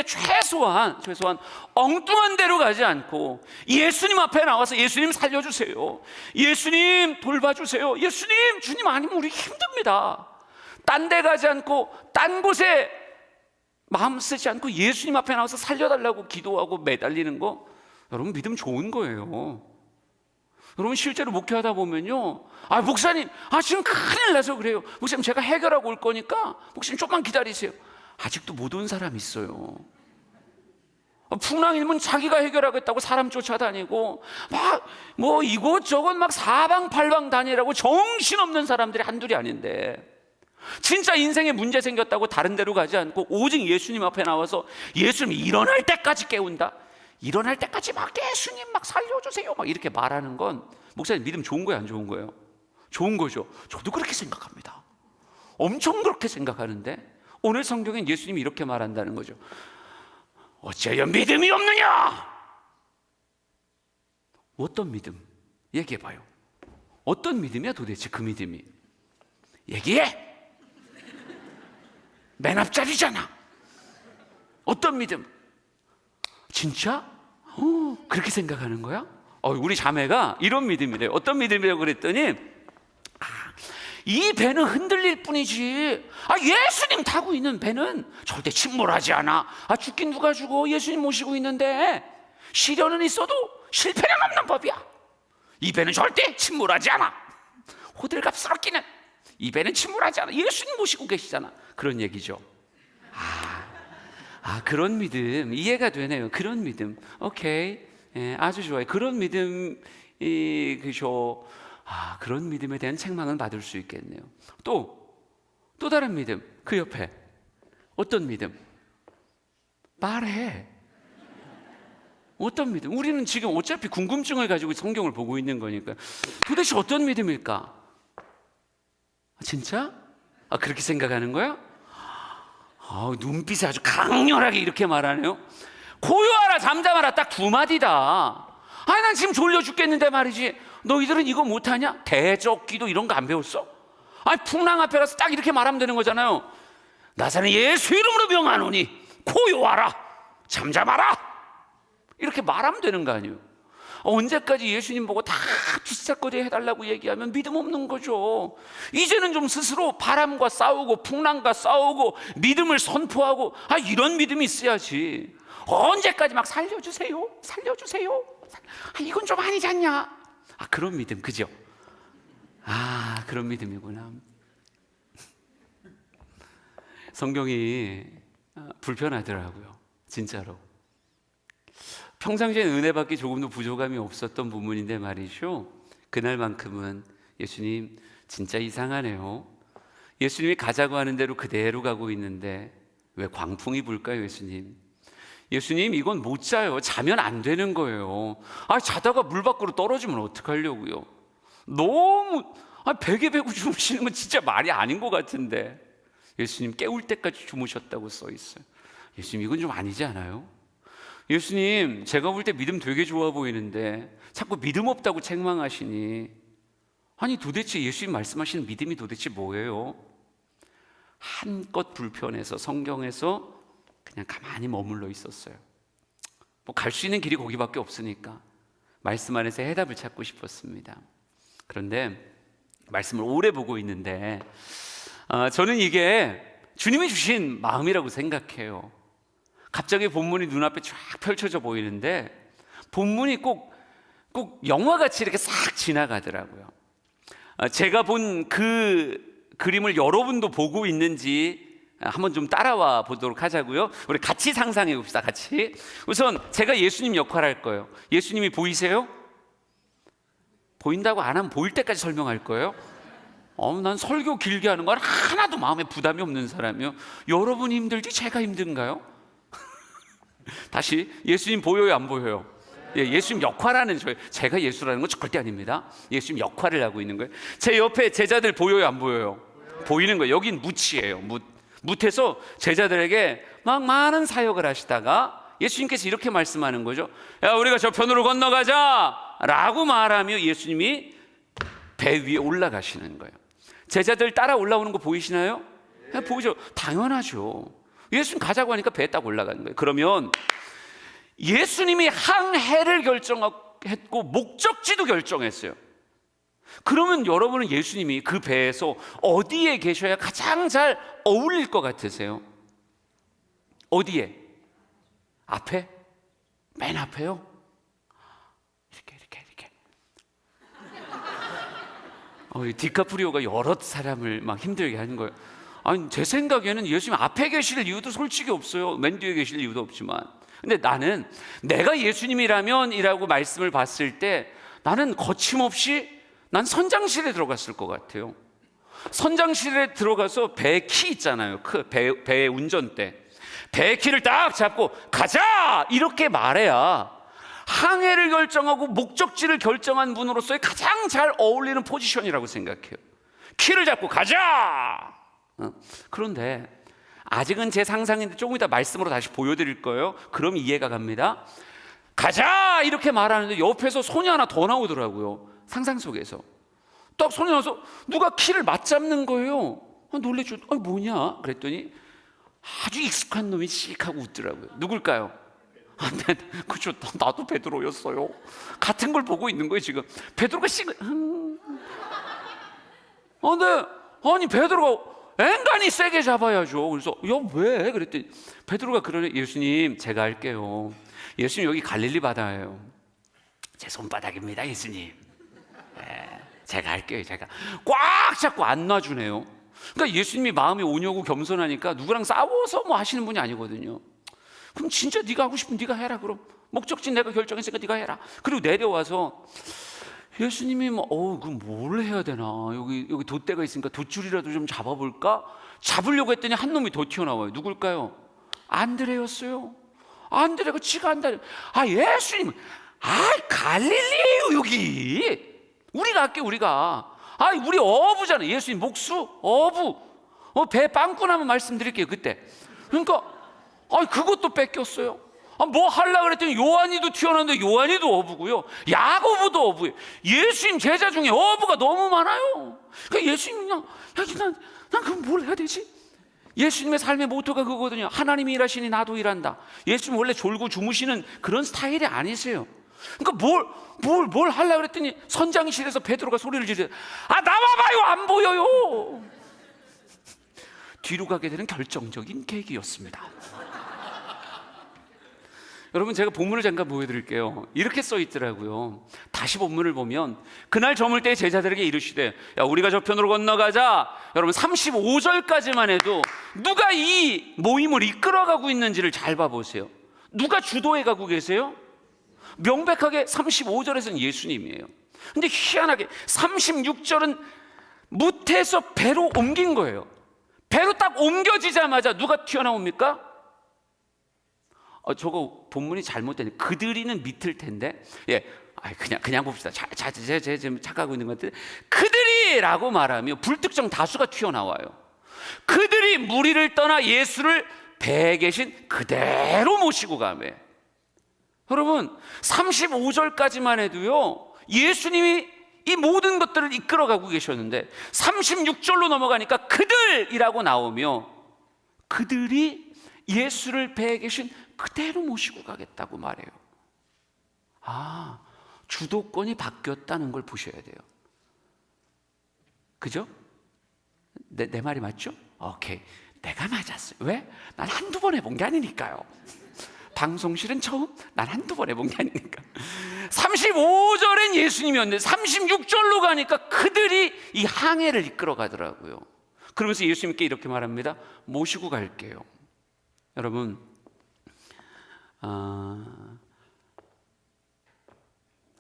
최소한 엉뚱한 데로 가지 않고 예수님 앞에 나와서 예수님 살려주세요, 예수님 돌봐주세요, 예수님, 주님 아니면 우리 힘듭니다, 딴 데 가지 않고 딴 곳에 마음 쓰지 않고 예수님 앞에 나와서 살려달라고 기도하고 매달리는 거, 여러분 믿음 좋은 거예요. 여러분 실제로 목회하다 보면요, 목사님 지금 큰일 나서 그래요, 목사님 제가 해결하고 올 거니까 목사님 조금만 기다리세요. 아직도 못 온 사람 있어요. 풍랑이면 자기가 해결하겠다고 사람 쫓아다니고 막 뭐 이곳저곳 막 사방팔방 다니라고 정신없는 사람들이 한둘이 아닌데, 진짜 인생에 문제 생겼다고 다른 데로 가지 않고 오직 예수님 앞에 나와서 예수님 일어날 때까지 깨운다, 일어날 때까지 막 예수님 막 살려주세요 막 이렇게 말하는 건, 목사님 믿음 좋은 거예요, 안 좋은 거예요? 좋은 거죠. 저도 그렇게 생각합니다. 엄청 그렇게 생각하는데 오늘 성경엔 예수님이 이렇게 말한다는 거죠. 어찌하여 믿음이 없느냐? 어떤 믿음? 얘기해봐요. 어떤 믿음이야 도대체 그 믿음이? 얘기해. 맨 앞자리잖아. 어떤 믿음? 진짜? 그렇게 생각하는 거야? 우리 자매가 이런 믿음이래요. 어떤 믿음이라고 그랬더니, 이 배는 흔들릴 뿐이지 예수님 타고 있는 배는 절대 침몰하지 않아. 죽긴 누가 죽어, 예수님 모시고 있는데. 시련은 있어도 실패는 없는 법이야. 이 배는 절대 침몰하지 않아. 호들갑스럽기는 이 배는 침몰하지 않아. 예수님 모시고 계시잖아. 그런 얘기죠. 아, 그런 믿음 이해가 되네요. 그런 믿음, 오케이, 예, 아주 좋아요. 그런 믿음이 그죠. 아, 그런 믿음에 대한 책망은 받을 수 있겠네요. 또 다른 믿음, 그 옆에 어떤 믿음? 말해. 어떤 믿음? 우리는 지금 어차피 궁금증을 가지고 성경을 보고 있는 거니까 도대체 어떤 믿음일까? 진짜? 아, 그렇게 생각하는 거야? 아, 눈빛이 아주 강렬하게 이렇게 말하네요. 고요하라 잠잠하라 딱 두 마디다. 아니, 난 지금 졸려 죽겠는데 말이지. 너희들은 이거 못하냐? 대적기도 이런 거 안 배웠어? 아니, 풍랑 앞에 가서 딱 이렇게 말하면 되는 거잖아요. 나사는 예수 이름으로 명하노니 고요하라 잠잠하라 이렇게 말하면 되는 거 아니에요? 언제까지 예수님 보고 다 뒤싹거리 해달라고 얘기하면 믿음 없는 거죠. 이제는 좀 스스로 바람과 싸우고 풍랑과 싸우고 믿음을 선포하고, 아, 이런 믿음이 있어야지. 언제까지 막 살려주세요 아, 이건 좀 아니지 않냐. 아, 그런 믿음, 그죠? 아, 그런 믿음이구나. 성경이 불편하더라고요, 진짜로. 평상시에 은혜 받기 조금도 부족함이 없었던 부분인데 말이죠, 그날만큼은 예수님 진짜 이상하네요. 예수님이 가자고 하는 대로 그대로 가고 있는데 왜 광풍이 불까요? 예수님 이건 못 자요. 자면 안 되는 거예요. 아, 자다가 물 밖으로 떨어지면 어떡하려고요? 너무 베개 베고 주무시는 건 진짜 말이 아닌 것 같은데 예수님 깨울 때까지 주무셨다고 써 있어요. 예수님 이건 좀 아니지 않아요? 예수님 제가 볼 때 믿음 되게 좋아 보이는데 자꾸 믿음 없다고 책망하시니, 아니 도대체 예수님 말씀하시는 믿음이 도대체 뭐예요? 한껏 불편해서 성경에서 그냥 가만히 머물러 있었어요. 뭐 갈 수 있는 길이 거기밖에 없으니까 말씀 안에서 해답을 찾고 싶었습니다. 그런데 말씀을 오래 보고 있는데 저는 이게 주님이 주신 마음이라고 생각해요. 갑자기 본문이 눈앞에 쫙 펼쳐져 보이는데 본문이 꼭 영화같이 이렇게 싹 지나가더라고요. 제가 본 그 그림을 여러분도 보고 있는지 한번 좀 따라와 보도록 하자고요. 우리 같이 상상해 봅시다. 같이. 우선 제가 예수님 역할 할 거예요. 예수님이 보이세요? 보인다고 안 하면 보일 때까지 설명할 거예요. 난 설교 길게 하는 건 하나도 마음에 부담이 없는 사람이요. 여러분이 힘들지 제가 힘든가요? 다시, 예수님 보여요 안 보여요? 예, 예수님 역할하는 저예요. 제가 예수라는 건 절대 아닙니다. 예수님 역할을 하고 있는 거예요. 제 옆에 제자들 보여요 안 보여요? 보이는 거예요. 여긴 묻이에요. 묻에서 제자들에게 막 많은 사역을 하시다가 예수님께서 이렇게 말씀하는 거죠. 야, 우리가 저 편으로 건너가자 라고 말하며 예수님이 배 위에 올라가시는 거예요. 제자들 따라 올라오는 거 보이시나요? 네, 보이죠? 당연하죠. 예수님 가자고 하니까 배에 딱 올라가는 거예요. 그러면 예수님이 항해를 결정했고 목적지도 결정했어요. 그러면 여러분은 예수님이 그 배에서 어디에 계셔야 가장 잘 어울릴 것 같으세요? 어디에? 앞에? 맨 앞에요? 이렇게. 디카프리오가 여러 사람을 막 힘들게 하는 거예요. 아니, 제 생각에는 예수님 앞에 계실 이유도 솔직히 없어요. 맨 뒤에 계실 이유도 없지만. 근데 나는 내가 예수님이라면 이라고 말씀을 봤을 때 나는 거침없이 난 선장실에 들어갔을 것 같아요. 선장실에 들어가서 배 키 있잖아요. 배의 운전대. 배 키를 딱 잡고 가자! 이렇게 말해야 항해를 결정하고 목적지를 결정한 분으로서의 가장 잘 어울리는 포지션이라고 생각해요. 키를 잡고 가자! 그런데 아직은 제 상상인데 조금 이따 말씀으로 다시 보여드릴 거예요. 그럼 이해가 갑니다. 가자! 이렇게 말하는데 옆에서 손이 하나 더 나오더라고요. 상상 속에서 딱 손이 나와서 누가 키를 맞잡는 거예요. 놀래죠. 뭐냐? 그랬더니 아주 익숙한 놈이 씩 하고 웃더라고요. 누굴까요? 네, 그렇죠. 나도 베드로였어요. 같은 걸 보고 있는 거예요 지금. 베드로가 씩 근데 아니 베드로가 앵간히 세게 잡아야죠. 그래서 왜? 그랬더니 베드로가 그러네. 예수님 제가 할게요. 예수님 여기 갈릴리 바다예요. 제 손바닥입니다 예수님. 네, 제가 할게요. 제가 꽉 잡고 안 놔주네요. 그러니까 예수님이 마음이 온유하고 겸손하니까 누구랑 싸워서 뭐 하시는 분이 아니거든요. 그럼 진짜 네가 하고 싶으면 네가 해라. 그럼 목적지 내가 결정했으니까 네가 해라. 그리고 내려와서 예수님이 그럼 뭘 해야 되나? 여기 돛대가 있으니까 돛줄이라도 좀 잡아볼까? 잡으려고 했더니 한 놈이 더 튀어나와요. 누굴까요? 안드레였어요. 안드레가 지가 한다. 예수님, 갈릴리에요 여기. 우리가 할게 우리가. 우리 어부잖아. 예수님 목수 어부. 배 빵꾸 나면 말씀드릴게요 그때. 그러니까 그것도 뺏겼어요. 뭐 하려고 그랬더니 요한이도 튀어나왔는데 요한이도 어부고요, 야고보도 어부예요. 예수님 제자 중에 어부가 너무 많아요. 그러니까 예수님 난 그럼 뭘 해야 되지? 예수님의 삶의 모토가 그거거든요. 하나님이 일하시니 나도 일한다. 예수님 원래 졸고 주무시는 그런 스타일이 아니세요. 그러니까 뭘 하려고 그랬더니 선장실에서 베드로가 소리를 지르 나와봐요 안 보여요. 뒤로 가게 되는 결정적인 계기였습니다. 여러분, 제가 본문을 잠깐 보여드릴게요. 이렇게 써 있더라고요. 다시 본문을 보면 그날 저물 때 제자들에게 이르시되 야 우리가 저편으로 건너가자. 여러분 35절까지만 해도 누가 이 모임을 이끌어가고 있는지를 잘 봐보세요. 누가 주도해 가고 계세요? 명백하게 35절에서는 예수님이에요. 근데 희한하게 36절은 무태에서 배로 옮긴 거예요. 배로 딱 옮겨지자마자 누가 튀어나옵니까? 저거 본문이 잘못되네. 그들이는 밑일 텐데. 그냥 봅시다. 제가 지금 착각하고 있는 것 같은데, 그들이라고 말하며 불특정 다수가 튀어나와요. 그들이 무리를 떠나 예수를 배에 계신 그대로 모시고 가매. 여러분 35절까지만 해도요 예수님이 이 모든 것들을 이끌어가고 계셨는데 36절로 넘어가니까 그들이라고 나오며 그들이 예수를 배에 계신 그대로 모시고 가겠다고 말해요. 주도권이 바뀌었다는 걸 보셔야 돼요. 그죠? 내 말이 맞죠? 오케이, 내가 맞았어요. 왜? 난 한두 번 해본 게 아니니까요. 방송실은 처음, 난 한두 번 해본 게 아니니까. 35절엔 예수님이었는데 36절로 가니까 그들이 이 항해를 이끌어 가더라고요. 그러면서 예수님께 이렇게 말합니다. 모시고 갈게요. 여러분,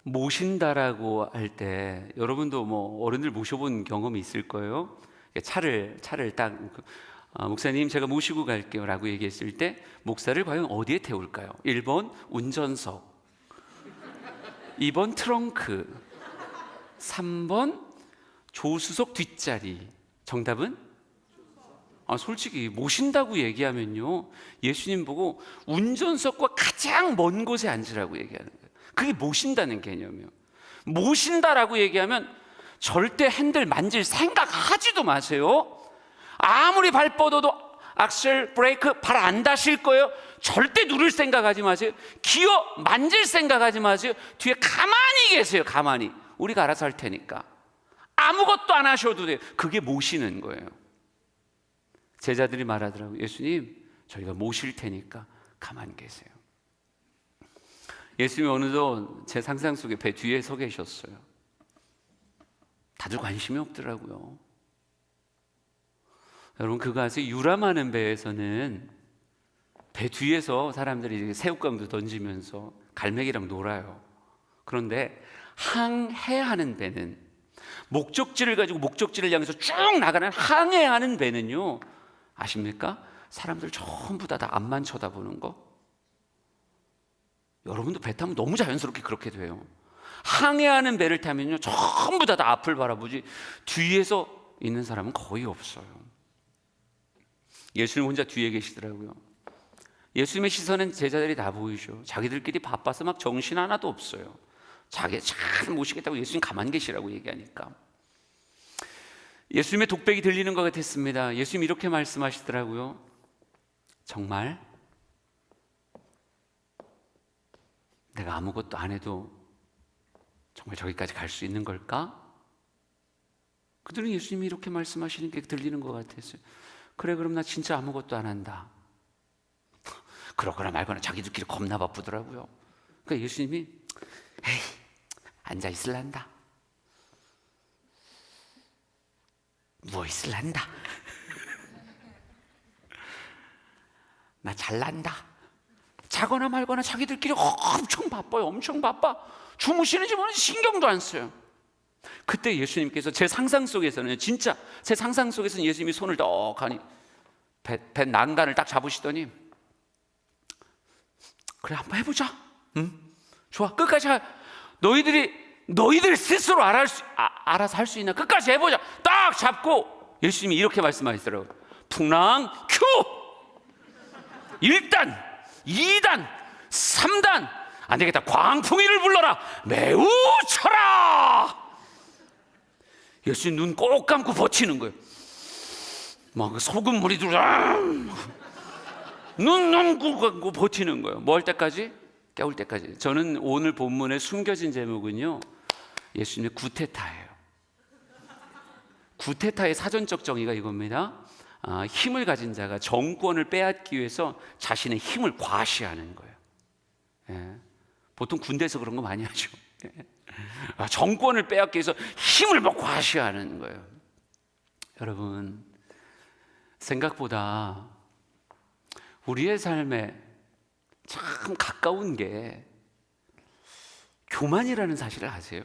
모신다라고 할 때 여러분도 어른들 모셔본 경험이 있을 거예요. 차를 딱 목사님 제가 모시고 갈게요 라고 얘기했을 때 목사를 과연 어디에 태울까요? 1번 운전석, 2번 트렁크, 3번 조수석 뒷자리. 정답은? 솔직히 모신다고 얘기하면요 예수님 보고 운전석과 가장 먼 곳에 앉으라고 얘기하는 거예요. 그게 모신다는 개념이에요. 모신다라고 얘기하면 절대 핸들 만질 생각하지도 마세요. 아무리 발 뻗어도 악셀, 브레이크 발 안 닿으실 거예요. 절대 누를 생각하지 마세요. 기어 만질 생각하지 마세요. 뒤에 가만히 계세요. 가만히. 우리가 알아서 할 테니까. 아무것도 안 하셔도 돼요. 그게 모시는 거예요. 제자들이 말하더라고요. 예수님, 저희가 모실 테니까 가만히 계세요. 예수님이 어느덧 제 상상 속에 배 뒤에 서 계셨어요. 다들 관심이 없더라고요. 여러분, 그거 아세요? 유람하는 배에서는 배 뒤에서 사람들이 새우깡도 던지면서 갈매기랑 놀아요. 그런데 항해하는 배는, 목적지를 가지고 목적지를 향해서 쭉 나가는 항해하는 배는요, 아십니까? 사람들 전부 다 앞만 쳐다보는 거. 여러분도 배 타면 너무 자연스럽게 그렇게 돼요. 항해하는 배를 타면요 전부 다 앞을 바라보지 뒤에서 있는 사람은 거의 없어요. 예수님 혼자 뒤에 계시더라고요. 예수님의 시선은 제자들이 다 보이죠. 자기들끼리 바빠서 막 정신 하나도 없어요. 자기 잘 모시겠다고 예수님 가만히 계시라고 얘기하니까. 예수님의 독백이 들리는 것 같았습니다. 예수님 이렇게 말씀하시더라고요. 정말 내가 아무것도 안 해도 정말 저기까지 갈 수 있는 걸까? 그들은 예수님이 이렇게 말씀하시는 게 들리는 것 같았어요. 그래, 그럼 나 진짜 아무것도 안 한다. 그러거나 말거나 자기들끼리 겁나 바쁘더라고요. 그러니까 예수님이 에이, 앉아 있을란다. 누워 있을란다. 나 잘난다. 자거나 말거나 자기들끼리 엄청 바빠요. 엄청 바빠. 주무시는지 모르는지 신경도 안 써요. 그때 예수님께서 제 상상 속에서는, 진짜 제 상상 속에서는 예수님이 손을 떡하니 배 난간을 딱 잡으시더니, 그래 한번 해보자. 응? 좋아, 끝까지 너희들이 스스로 알아서 할 수 있나? 끝까지 해보자. 딱 잡고 예수님이 이렇게 말씀하시더라고요. 풍랑 큐! 1단, 2단, 3단. 안 되겠다, 광풍이를 불러라. 매우 쳐라. 예수님 눈 꼭 감고 버티는 거예요. 막 소금물이 들어와. 눈 감고 버티는 거예요. 뭐 할 때까지? 깨울 때까지. 저는 오늘 본문에 숨겨진 제목은요, 예수님의 구테타예요. 구테타의 사전적 정의가 이겁니다. 힘을 가진 자가 정권을 빼앗기 위해서 자신의 힘을 과시하는 거예요. 예. 보통 군대에서 그런 거 많이 하죠. 예. 정권을 빼앗기 위해서 힘을 막 과시하는 거예요. 여러분, 생각보다 우리의 삶에 참 가까운 게 교만이라는 사실을 아세요?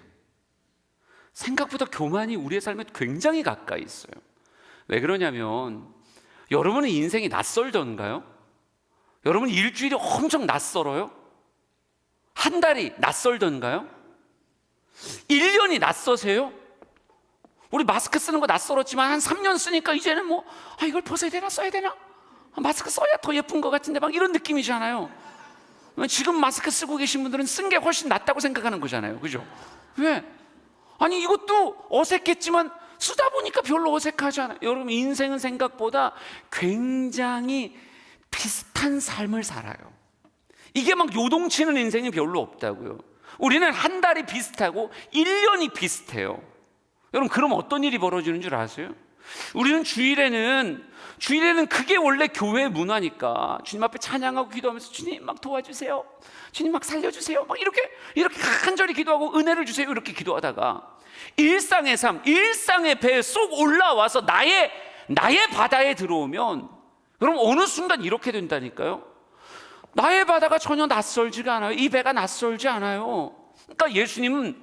생각보다 교만이 우리의 삶에 굉장히 가까이 있어요. 왜 그러냐면, 여러분의 인생이 낯설던가요? 여러분 일주일이 엄청 낯설어요? 한 달이 낯설던가요? 1년이 낯서세요? 우리 마스크 쓰는 거 낯설었지만 한 3년 쓰니까 이제는 뭐 이걸 벗어야 되나 써야 되나? 마스크 써야 더 예쁜 것 같은데 막 이런 느낌이잖아요. 지금 마스크 쓰고 계신 분들은 쓴 게 훨씬 낫다고 생각하는 거잖아요. 그죠? 왜? 아니 이것도 어색했지만 쓰다 보니까 별로 어색하지 않아요. 여러분, 인생은 생각보다 굉장히 비슷한 삶을 살아요. 이게 막 요동치는 인생이 별로 없다고요. 우리는 한 달이 비슷하고 1년이 비슷해요. 여러분, 그럼 어떤 일이 벌어지는 줄 아세요? 우리는 주일에는 그게 원래 교회 문화니까 주님 앞에 찬양하고 기도하면서 주님 막 도와주세요, 주님 막 살려주세요, 막 이렇게 간절히 기도하고 은혜를 주세요 이렇게 기도하다가 일상의 삶, 일상의 배에 쏙 올라와서 나의 바다에 들어오면, 여러분 어느 순간 이렇게 된다니까요. 나의 바다가 전혀 낯설지가 않아요. 이 배가 낯설지 않아요. 그러니까 예수님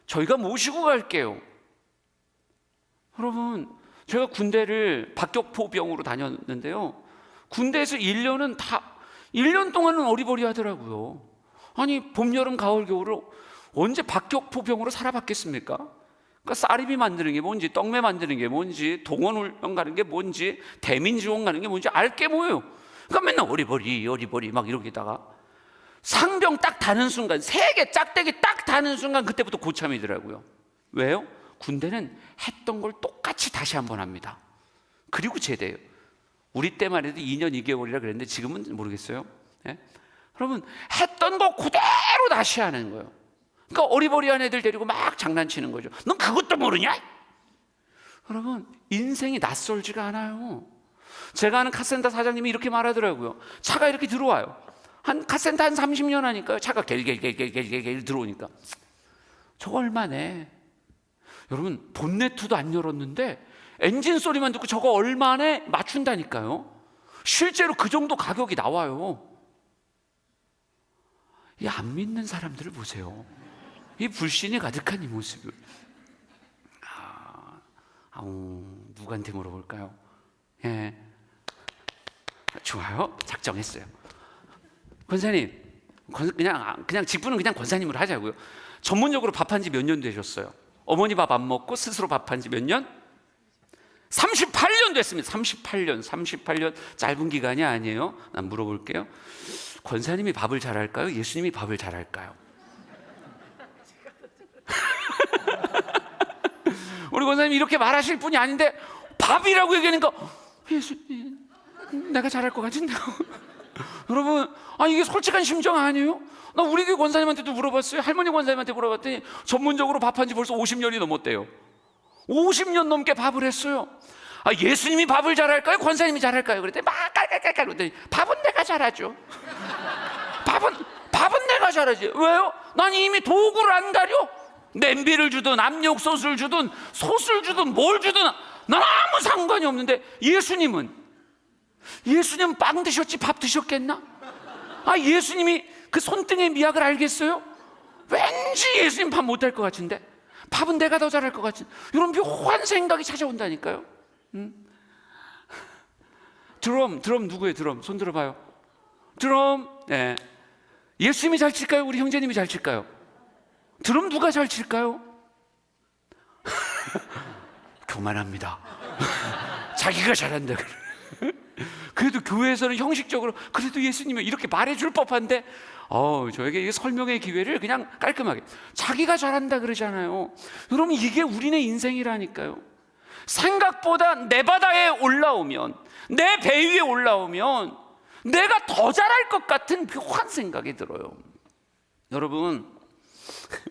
저희가 모시고 갈게요. 여러분, 제가 군대를 박격포병으로 다녔는데요, 군대에서 1년 동안은 어리버리 하더라고요. 아니 봄, 여름, 가을, 겨울을 언제 박격포병으로 살아봤겠습니까? 그러니까 쌀입이 만드는 게 뭔지, 떡매 만드는 게 뭔지, 동원훈련 가는 게 뭔지, 대민지원 가는 게 뭔지 알게 뭐예요. 그러니까 맨날 어리버리 막 이러기다가 상병 딱 다는 순간, 세계 짝대기 딱 다는 순간 그때부터 고참이더라고요. 왜요? 군대는 했던 걸 똑같이 다시 한번 합니다. 그리고 제대해요. 우리 때만 해도 2년 2개월이라 그랬는데 지금은 모르겠어요. 예? 여러분, 했던 거 그대로 다시 하는 거예요. 그러니까 어리버리한 애들 데리고 막 장난치는 거죠. 넌 그것도 모르냐? 여러분, 인생이 낯설지가 않아요. 제가 아는 카센터 사장님이 이렇게 말하더라고요. 차가 이렇게 들어와요. 카센터 한 30년 하니까요, 차가 갤 들어오니까 저거 얼마네? 여러분, 본네트도 안 열었는데 엔진 소리만 듣고 저거 얼마네 맞춘다니까요. 실제로 그 정도 가격이 나와요. 이 안 믿는 사람들을 보세요. 이 불신이 가득한 이 모습을. 누구한테 물어볼까요? 예, 좋아요. 작정했어요. 권사님, 그냥 직분은 그냥 권사님으로 하자고요. 전문적으로 밥한 지 몇 년 되셨어요? 어머니 밥 안 먹고 스스로 밥한 지 몇 년? 38년 됐습니다. 38년 짧은 기간이 아니에요. 난 물어볼게요. 권사님이 밥을 잘할까요? 예수님이 밥을 잘할까요? 우리 권사님이 이렇게 말하실 분이 아닌데 밥이라고 얘기하니까 예수님, 내가 잘할 것 같은데요. 여러분, 이게 솔직한 심정 아니에요? 나 우리 교회 권사님한테도 물어봤어요. 할머니 권사님한테 물어봤더니 전문적으로 밥한 지 벌써 50년이 넘었대요. 50년 넘게 밥을 했어요. 예수님이 밥을 잘할까요? 권사님이 잘할까요? 그랬더니 막 깔깔깔깔 그랬더니 밥은 내가 잘하죠. 밥은 내가 잘하지. 왜요? 난 이미 도구를 안 가려. 냄비를 주든 압력솥을 주든 솥을 주든 뭘 주든 난 아무 상관이 없는데, 예수님은 빵 드셨지 밥 드셨겠나? 아, 예수님이 그 손등의 미학을 알겠어요? 왠지 예수님 밥 못할 것 같은데, 밥은 내가 더 잘할 것 같은 이런 묘한 생각이 찾아온다니까요. 드럼 누구예요? 드럼 손 들어봐요. 드럼. 네. 예수님이 잘 칠까요? 우리 형제님이 잘 칠까요? 드럼 누가 잘 칠까요? 교만합니다. 자기가 잘한다. 그래도 교회에서는 형식적으로 그래도 예수님이 이렇게 말해줄 법한데, 저에게 이 설명의 기회를 그냥 깔끔하게 자기가 잘한다 그러잖아요. 그러면 이게 우리네 인생이라니까요. 생각보다 내 바다에 올라오면, 내 배 위에 올라오면 내가 더 잘할 것 같은 묘한 생각이 들어요. 여러분,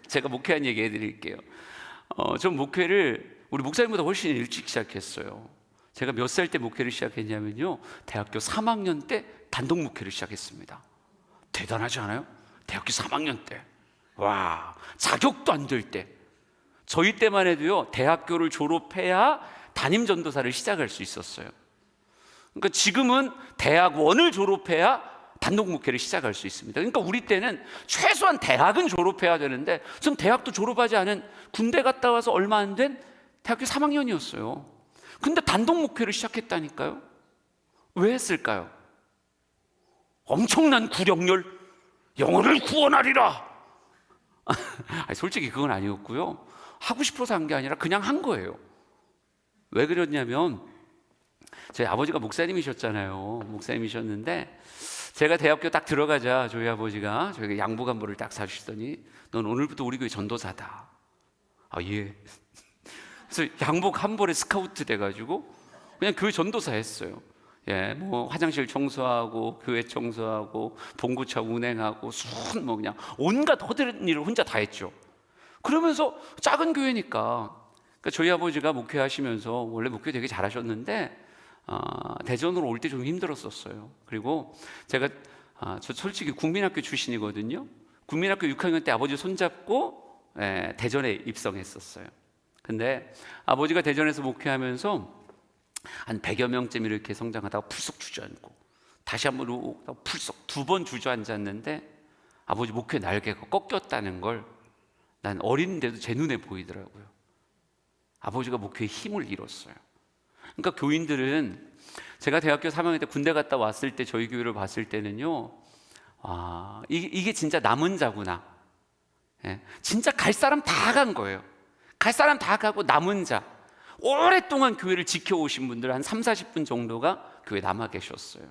제가 목회한 얘기 해드릴게요. 전 목회를 우리 목사님보다 훨씬 일찍 시작했어요. 제가 몇 살 때 목회를 시작했냐면요, 대학교 3학년 때 단독 목회를 시작했습니다. 대단하지 않아요? 대학교 3학년 때. 와, 자격도 안 될 때. 저희 때만 해도요, 대학교를 졸업해야 담임 전도사를 시작할 수 있었어요. 그러니까 지금은 대학원을 졸업해야 단독 목회를 시작할 수 있습니다. 그러니까 우리 때는 최소한 대학은 졸업해야 되는데, 전 대학도 졸업하지 않은 군대 갔다 와서 얼마 안 된 대학교 3학년이었어요. 근데 단독 목회를 시작했다니까요. 왜 했을까요? 엄청난 구령열, 영혼을 구원하리라. 솔직히 그건 아니었고요. 하고 싶어서 한 게 아니라 그냥 한 거예요. 왜 그랬냐면, 저희 아버지가 목사님이셨잖아요. 목사님이셨는데, 제가 대학교 딱 들어가자 저희 아버지가 저에게 양복한벌을 딱 사주시더니, 넌 오늘부터 우리 교회 전도사다. 아, 예. 그래서 양복 한 벌에 스카우트 돼가지고 그냥 교회 전도사 했어요. 예, 뭐 화장실 청소하고 교회 청소하고 봉구차 운행하고 뭐 그냥 온갖 허드렛 일을 혼자 다 했죠. 그러면서 작은 교회니까, 그러니까 저희 아버지가 목회하시면서 원래 목회 되게 잘하셨는데, 대전으로 올 때 좀 힘들었었어요. 그리고 제가 저 솔직히 국민학교 출신이거든요. 국민학교 6학년 때 아버지 손잡고 대전에 입성했었어요. 근데 아버지가 대전에서 목회하면서 한 100여 명쯤 이렇게 성장하다가 풀썩 주저앉고, 다시 한번 오다가 풀썩 2번 주저앉았는데, 아버지 목회 날개가 꺾였다는 걸 난 어린데도 제 눈에 보이더라고요. 아버지가 목회에 힘을 잃었어요. 그러니까 교인들은, 제가 대학교 3학년 때 군대 갔다 왔을 때 저희 교회를 봤을 때는요, 이게 진짜 남은 자구나. 예, 진짜 갈 사람 다 간 거예요. 갈 사람 다 가고 남은 자, 오랫동안 교회를 지켜오신 분들 한 3, 40분 정도가 교회에 남아 계셨어요.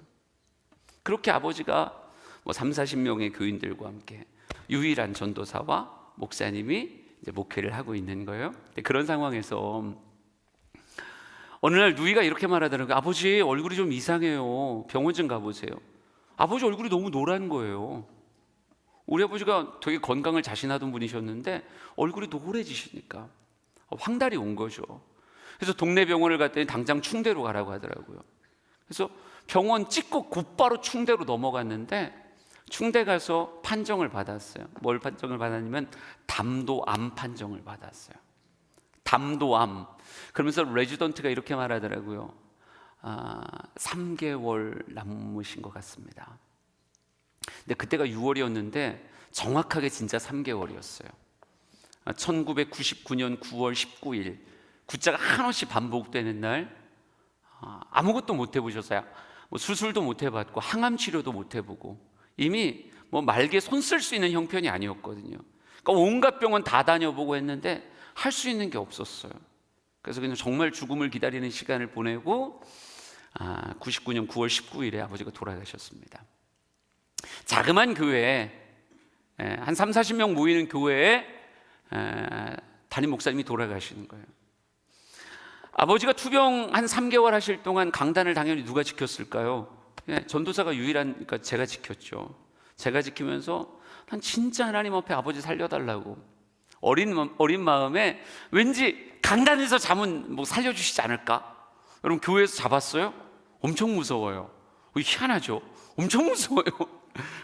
그렇게 아버지가 뭐 3, 40명의 교인들과 함께 유일한 전도사와 목사님이 이제 목회를 하고 있는 거예요. 그런 상황에서 어느 날 누이가 이렇게 말하더라고요. 아버지 얼굴이 좀 이상해요. 병원 좀 가보세요. 아버지 얼굴이 너무 노란 거예요. 우리 아버지가 되게 건강을 자신하던 분이셨는데 얼굴이 노래지시니까 황달이 온 거죠. 그래서 동네 병원을 갔더니 당장 충대로 가라고 하더라고요. 그래서 병원 찍고 곧바로 충대로 넘어갔는데, 충대 가서 판정을 받았어요. 뭘 판정을 받았냐면 담도암 판정을 받았어요. 담도암. 그러면서 레지던트가 이렇게 말하더라고요. 3개월 남으신 것 같습니다. 근데 그때가 6월이었는데 정확하게 진짜 3개월이었어요. 1999년 9월 19일, 구자가 한없이 반복되는 날, 아무것도 못 해보셨어요. 뭐 수술도 못 해봤고 항암 치료도 못 해보고, 이미 뭐 말개 손 쓸 수 있는 형편이 아니었거든요. 그러니까 온갖 병원 다 다녀보고 했는데 할 수 있는 게 없었어요. 그래서 그냥 정말 죽음을 기다리는 시간을 보내고 99년 9월 19일에 아버지가 돌아가셨습니다. 자그만 교회에, 한 3, 40명 모이는 교회에 담임 목사님이 돌아가시는 거예요. 아버지가 투병 한 3개월 하실 동안 강단을 당연히 누가 지켰을까요? 전도사가 유일하니까 제가 지켰죠. 제가 지키면서 난 진짜 하나님 앞에 아버지 살려달라고, 어린 마음에 왠지 강단에서 잠은 뭐 살려주시지 않을까? 여러분, 교회에서 잡았어요? 엄청 무서워요. 희한하죠? 엄청 무서워요.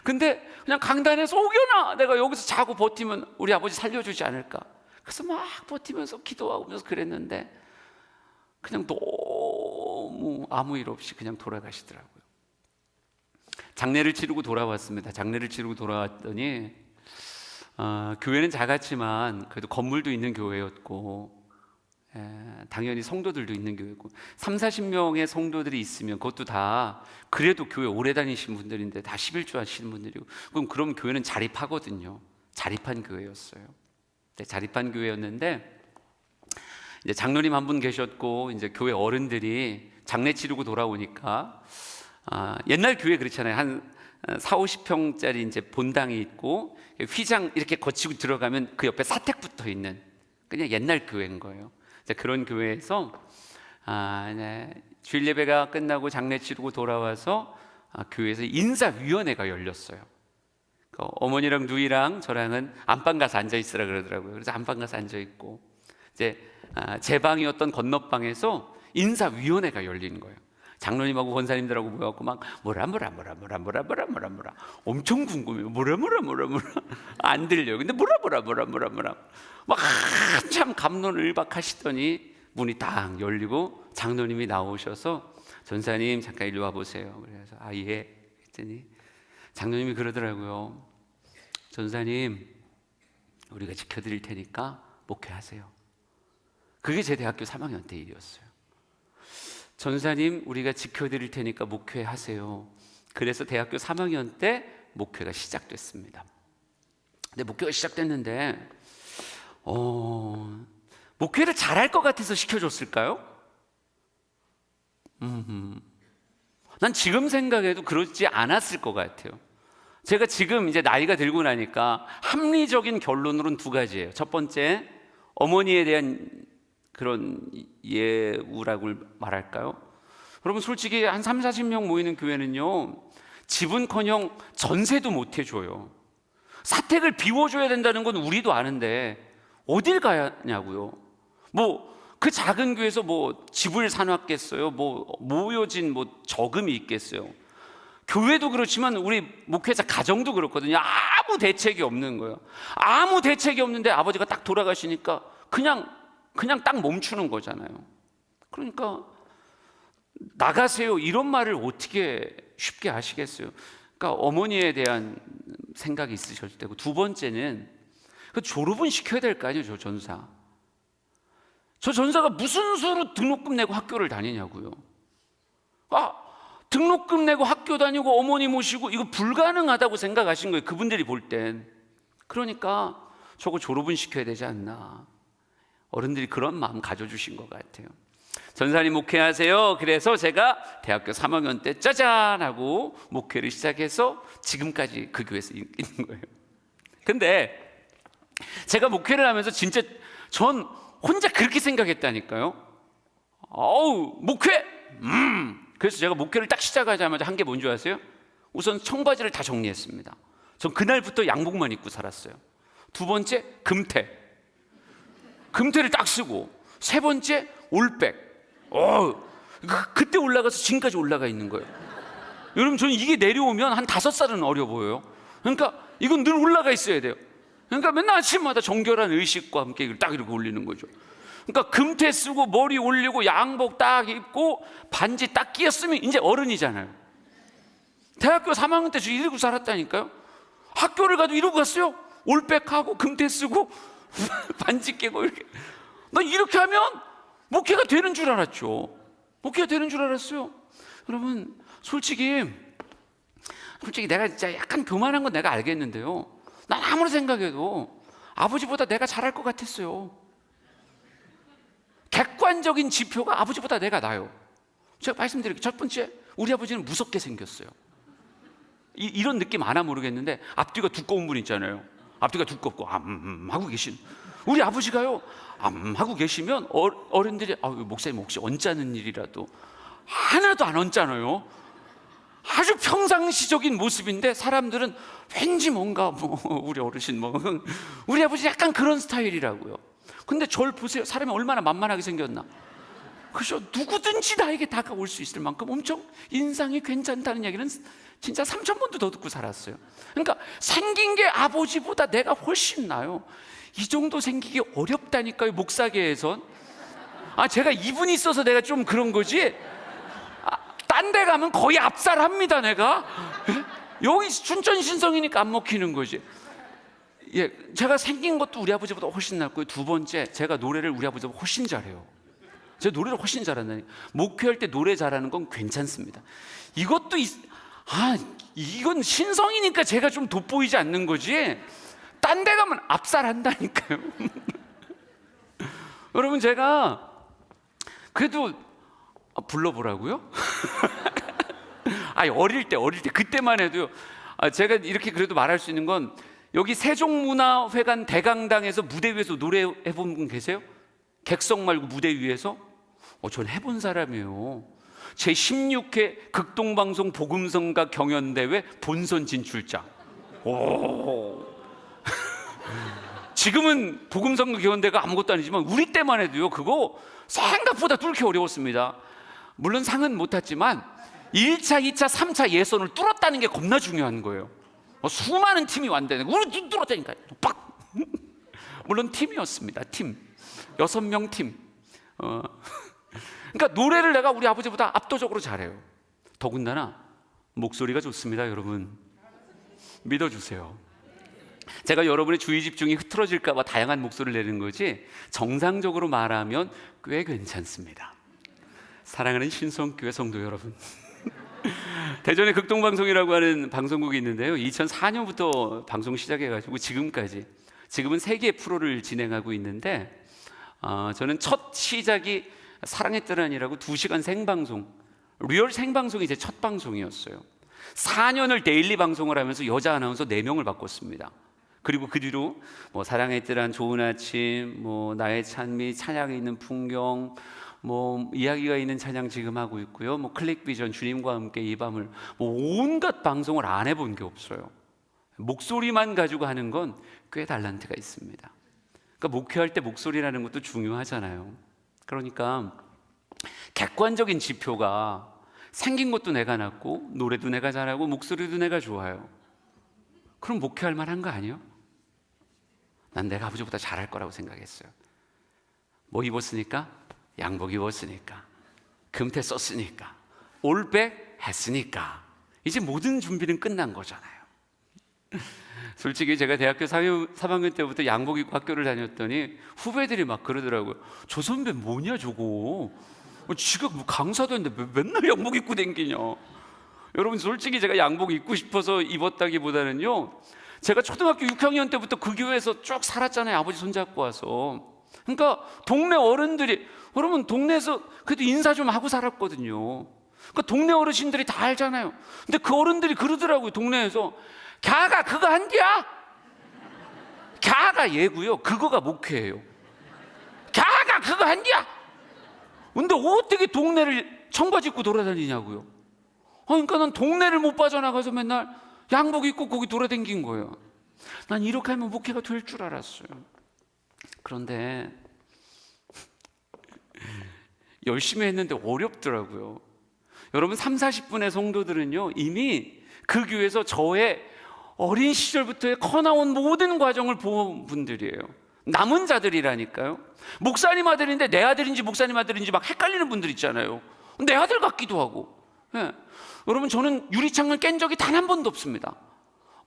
근데 그냥 강단에서 오겨나 내가 여기서 자고 버티면 우리 아버지 살려주지 않을까? 그래서 막 버티면서 기도하면서 그랬는데 그냥 너무 아무 일 없이 그냥 돌아가시더라고요. 장례를 치르고 돌아왔습니다. 장례를 치르고 돌아왔더니 교회는 작았지만 그래도 건물도 있는 교회였고, 당연히 성도들도 있는 교회고, 30-40명의 성도들이 있으면 그것도 다 그래도 교회 오래 다니신 분들인데 다 11조 하시는 분들이고, 그럼 교회는 자립하거든요. 자립한 교회였어요. 네, 자립한 교회였는데 이제 장로님 한 분 계셨고, 이제 교회 어른들이 장례 치르고 돌아오니까 옛날 교회 그렇잖아요. 한 40-50평짜리 이제 본당이 있고 휘장 이렇게 거치고 들어가면 그 옆에 사택 붙어 있는 그냥 옛날 교회인 거예요. 그런 교회에서 주일 예배가 끝나고 장례 치르고 돌아와서 교회에서 인사위원회가 열렸어요. 어머니랑 누이랑 저랑은 안방 가서 앉아 있으라 그러더라고요. 그래서 안방 가서 앉아 있고, 이제 제 방이었던 건너방에서 인사위원회가 열리는 거예요. 장로님하고 권사님들하고 모여갖고 막 뭐라 엄청 궁금해요. 뭐라 안 들려요. 근데 뭐라 막 한참 갑론을박하시더니 문이 딱 열리고 장로님이 나오셔서 전사님 잠깐 이리 와 보세요. 그래서 예. 했더니 장로님이 그러더라고요. 전사님, 우리가 지켜드릴 테니까 목회하세요. 그게 제 대학교 3학년 때 일이었어요. 전사님, 우리가 지켜드릴 테니까 목회하세요. 그래서 대학교 3학년 때 목회가 시작됐습니다. 근데 목회가 시작됐는데 목회를 잘할 것 같아서 시켜줬을까요? 난 지금 생각해도 그렇지 않았을 것 같아요. 제가 지금 이제 나이가 들고 나니까 합리적인 결론으로는 두 가지예요. 첫 번째, 어머니에 대한 그런 예우라고 말할까요? 여러분, 솔직히 한 30-40명 모이는 교회는요, 지분커녕 전세도 못 해줘요. 사택을 비워줘야 된다는 건 우리도 아는데 어딜 가냐고요. 뭐 그 작은 교회에서 뭐 집을 사놨겠어요? 뭐 모여진 뭐 저금이 있겠어요? 교회도 그렇지만 우리 목회자 가정도 그렇거든요. 아무 대책이 없는 거예요. 아무 대책이 없는데 아버지가 딱 돌아가시니까 그냥 딱 멈추는 거잖아요. 그러니까 나가세요 이런 말을 어떻게 쉽게 하시겠어요? 그러니까 어머니에 대한 생각이 있으셨을 때고, 두 번째는 그 졸업은 시켜야 될 거 아니에요. 저 전사가 무슨 수로 등록금 내고 학교를 다니냐고요. 등록금 내고 학교 다니고 어머니 모시고 이거 불가능하다고 생각하신 거예요, 그분들이 볼 땐. 그러니까 저거 졸업은 시켜야 되지 않나. 어른들이 그런 마음 가져주신 것 같아요. 전사님 목회하세요. 그래서 제가 대학교 3학년 때 짜잔 하고 목회를 시작해서 지금까지 그 교회에서 있는 거예요. 근데 제가 목회를 하면서 진짜 전 혼자 그렇게 생각했다니까요. 목회! 그래서 제가 목회를 딱 시작하자마자 한 게 뭔지 아세요? 우선 청바지를 다 정리했습니다. 전 그날부터 양복만 입고 살았어요. 두 번째, 금태를 딱 쓰고, 세 번째, 올백. 그때 올라가서 지금까지 올라가 있는 거예요. 여러분, 저는 이게 내려오면 한 5살은 어려 보여요. 그러니까 이건 늘 올라가 있어야 돼요. 그러니까 맨날 아침마다 정결한 의식과 함께 이걸 딱 이렇게 올리는 거죠. 그러니까 금태 쓰고 머리 올리고 양복 딱 입고 반지 딱 끼었으면 이제 어른이잖아요. 대학교 3학년 때 저 이러고 살았다니까요. 학교를 가도 이러고 갔어요. 올백하고 금태 쓰고 반지 끼고 이렇게. 나 이렇게 하면 목회가 되는 줄 알았죠. 목회가 되는 줄 알았어요. 여러분, 솔직히 내가 진짜 약간 교만한 건 내가 알겠는데요, 난 아무리 생각해도 아버지보다 내가 잘할 것 같았어요. 객관적인 지표가 아버지보다 내가 나아요. 제가 말씀드릴게요. 첫 번째, 우리 아버지는 무섭게 생겼어요. 이런 느낌 아나 모르겠는데 앞뒤가 두꺼운 분 있잖아요. 앞뒤가 두껍고 하고 계신 우리 아버지가요, 하고 계시면 어른들이 목사님 혹시 언짢은 일이라도 하나도 안 언짢아요. 아주 평상시적인 모습인데 사람들은 왠지 뭔가 우리 어르신 우리 아버지 약간 그런 스타일이라고요. 근데 저를 보세요. 사람이 얼마나 만만하게 생겼나. 그죠? 누구든지 나에게 다가올 수 있을 만큼 엄청 인상이 괜찮다는 얘기는 진짜 3,000번도 더 듣고 살았어요. 그러니까 생긴 게 아버지보다 내가 훨씬 나아요. 이 정도 생기기 어렵다니까요, 목사계에선. 제가 이분이 있어서 내가 좀 그런 거지. 딴 데 가면 거의 압살합니다 내가. 여기 춘천 신성이니까 안 먹히는 거지. 예, 제가 생긴 것도 우리 아버지보다 훨씬 낫고요. 두 번째, 제가 노래를 우리 아버지보다 훨씬 잘해요. 제가 노래를 훨씬 잘한다니. 목회할 때 노래 잘하는 건 괜찮습니다. 이것도 이건 신성이니까 제가 좀 돋보이지 않는 거지. 딴 데 가면 압살한다니까요. 여러분, 제가 그래도 불러보라고요? 어릴 때 그때만 해도요. 제가 이렇게 그래도 말할 수 있는 건, 여기 세종문화회관 대강당에서 무대 위에서 노래해본 분 계세요? 객석 말고 무대 위에서? 전 해본 사람이에요. 제16회 극동방송 복음성가 경연대회 본선 진출자. 오. 지금은 복음성가 경연대회가 아무것도 아니지만 우리 때만 해도요, 그거 생각보다 뚫기 어려웠습니다. 물론 상은 못 탔지만 1차, 2차, 3차 예선을 뚫었다는 게 겁나 중요한 거예요. 수많은 팀이 왔는데 우리 뚫었다니까요. 빡! 물론 팀이었습니다. 팀. 6명 팀. 그러니까 노래를 내가 우리 아버지보다 압도적으로 잘해요. 더군다나 목소리가 좋습니다. 여러분, 믿어주세요. 제가 여러분의 주의 집중이 흐트러질까 봐 다양한 목소리를 내는 거지, 정상적으로 말하면 꽤 괜찮습니다. 사랑하는 신성교회 성도 여러분, 대전에 극동방송이라고 하는 방송국이 있는데요, 2004년부터 방송 시작해가지고 지금까지, 지금은 3개의 프로를 진행하고 있는데, 저는 첫 시작이 사랑의 뜰안이라고 2시간 생방송, 리얼 생방송이 제 첫 방송이었어요. 4년을 데일리 방송을 하면서 여자 아나운서 4명을 바꿨습니다. 그리고 그 뒤로 사랑의 뜰안, 좋은 아침, 나의 찬미, 찬양이 있는 풍경, 이야기가 있는 찬양 지금 하고 있고요. 클릭비전, 주님과 함께 이 밤을, 온갖 방송을 안 해본 게 없어요. 목소리만 가지고 하는 건 꽤 달란트가 있습니다. 그러니까 목회할 때 목소리라는 것도 중요하잖아요. 그러니까 객관적인 지표가, 생긴 것도 내가 낫고 노래도 내가 잘하고 목소리도 내가 좋아요. 그럼 목회할 만한 거 아니에요? 난 내가 아버지보다 잘할 거라고 생각했어요. 뭐 입었으니까? 양복 입었으니까, 금태 썼으니까, 올백 했으니까 이제 모든 준비는 끝난 거잖아요. 솔직히 제가 대학교 3학년 때부터 양복 입고 학교를 다녔더니 후배들이 막 그러더라고요. 저 선배 뭐냐 저거, 지가 강사도 했는데 맨날 양복 입고 다니냐. 여러분, 솔직히 제가 양복 입고 싶어서 입었다기보다는요, 제가 초등학교 6학년 때부터 그 교회에서 쭉 살았잖아요. 아버지 손잡고 와서. 그러니까 동네 어른들이, 여러분 동네에서 그래도 인사 좀 하고 살았거든요. 그러니까 동네 어르신들이 다 알잖아요. 근데 그 어른들이 그러더라고요. 동네에서 갸가 그거 한디야? 갸가 예고요, 그거가 목회예요. 갸가 그거 한디야? 근데 어떻게 동네를 청바지 입고 돌아다니냐고요. 그러니까 난 동네를 못 빠져나가서 맨날 양복 입고 거기 돌아다닌 거예요. 난 이렇게 하면 목회가 될 줄 알았어요. 그런데 열심히 했는데 어렵더라고요. 여러분, 30-40분의 성도들은요, 이미 그 교회에서 저의 어린 시절부터의 커나온 모든 과정을 본 분들이에요. 남은 자들이라니까요. 목사님 아들인데 내 아들인지 목사님 아들인지 막 헷갈리는 분들 있잖아요. 내 아들 같기도 하고. 예. 여러분, 저는 유리창을 깬 적이 단 한 번도 없습니다.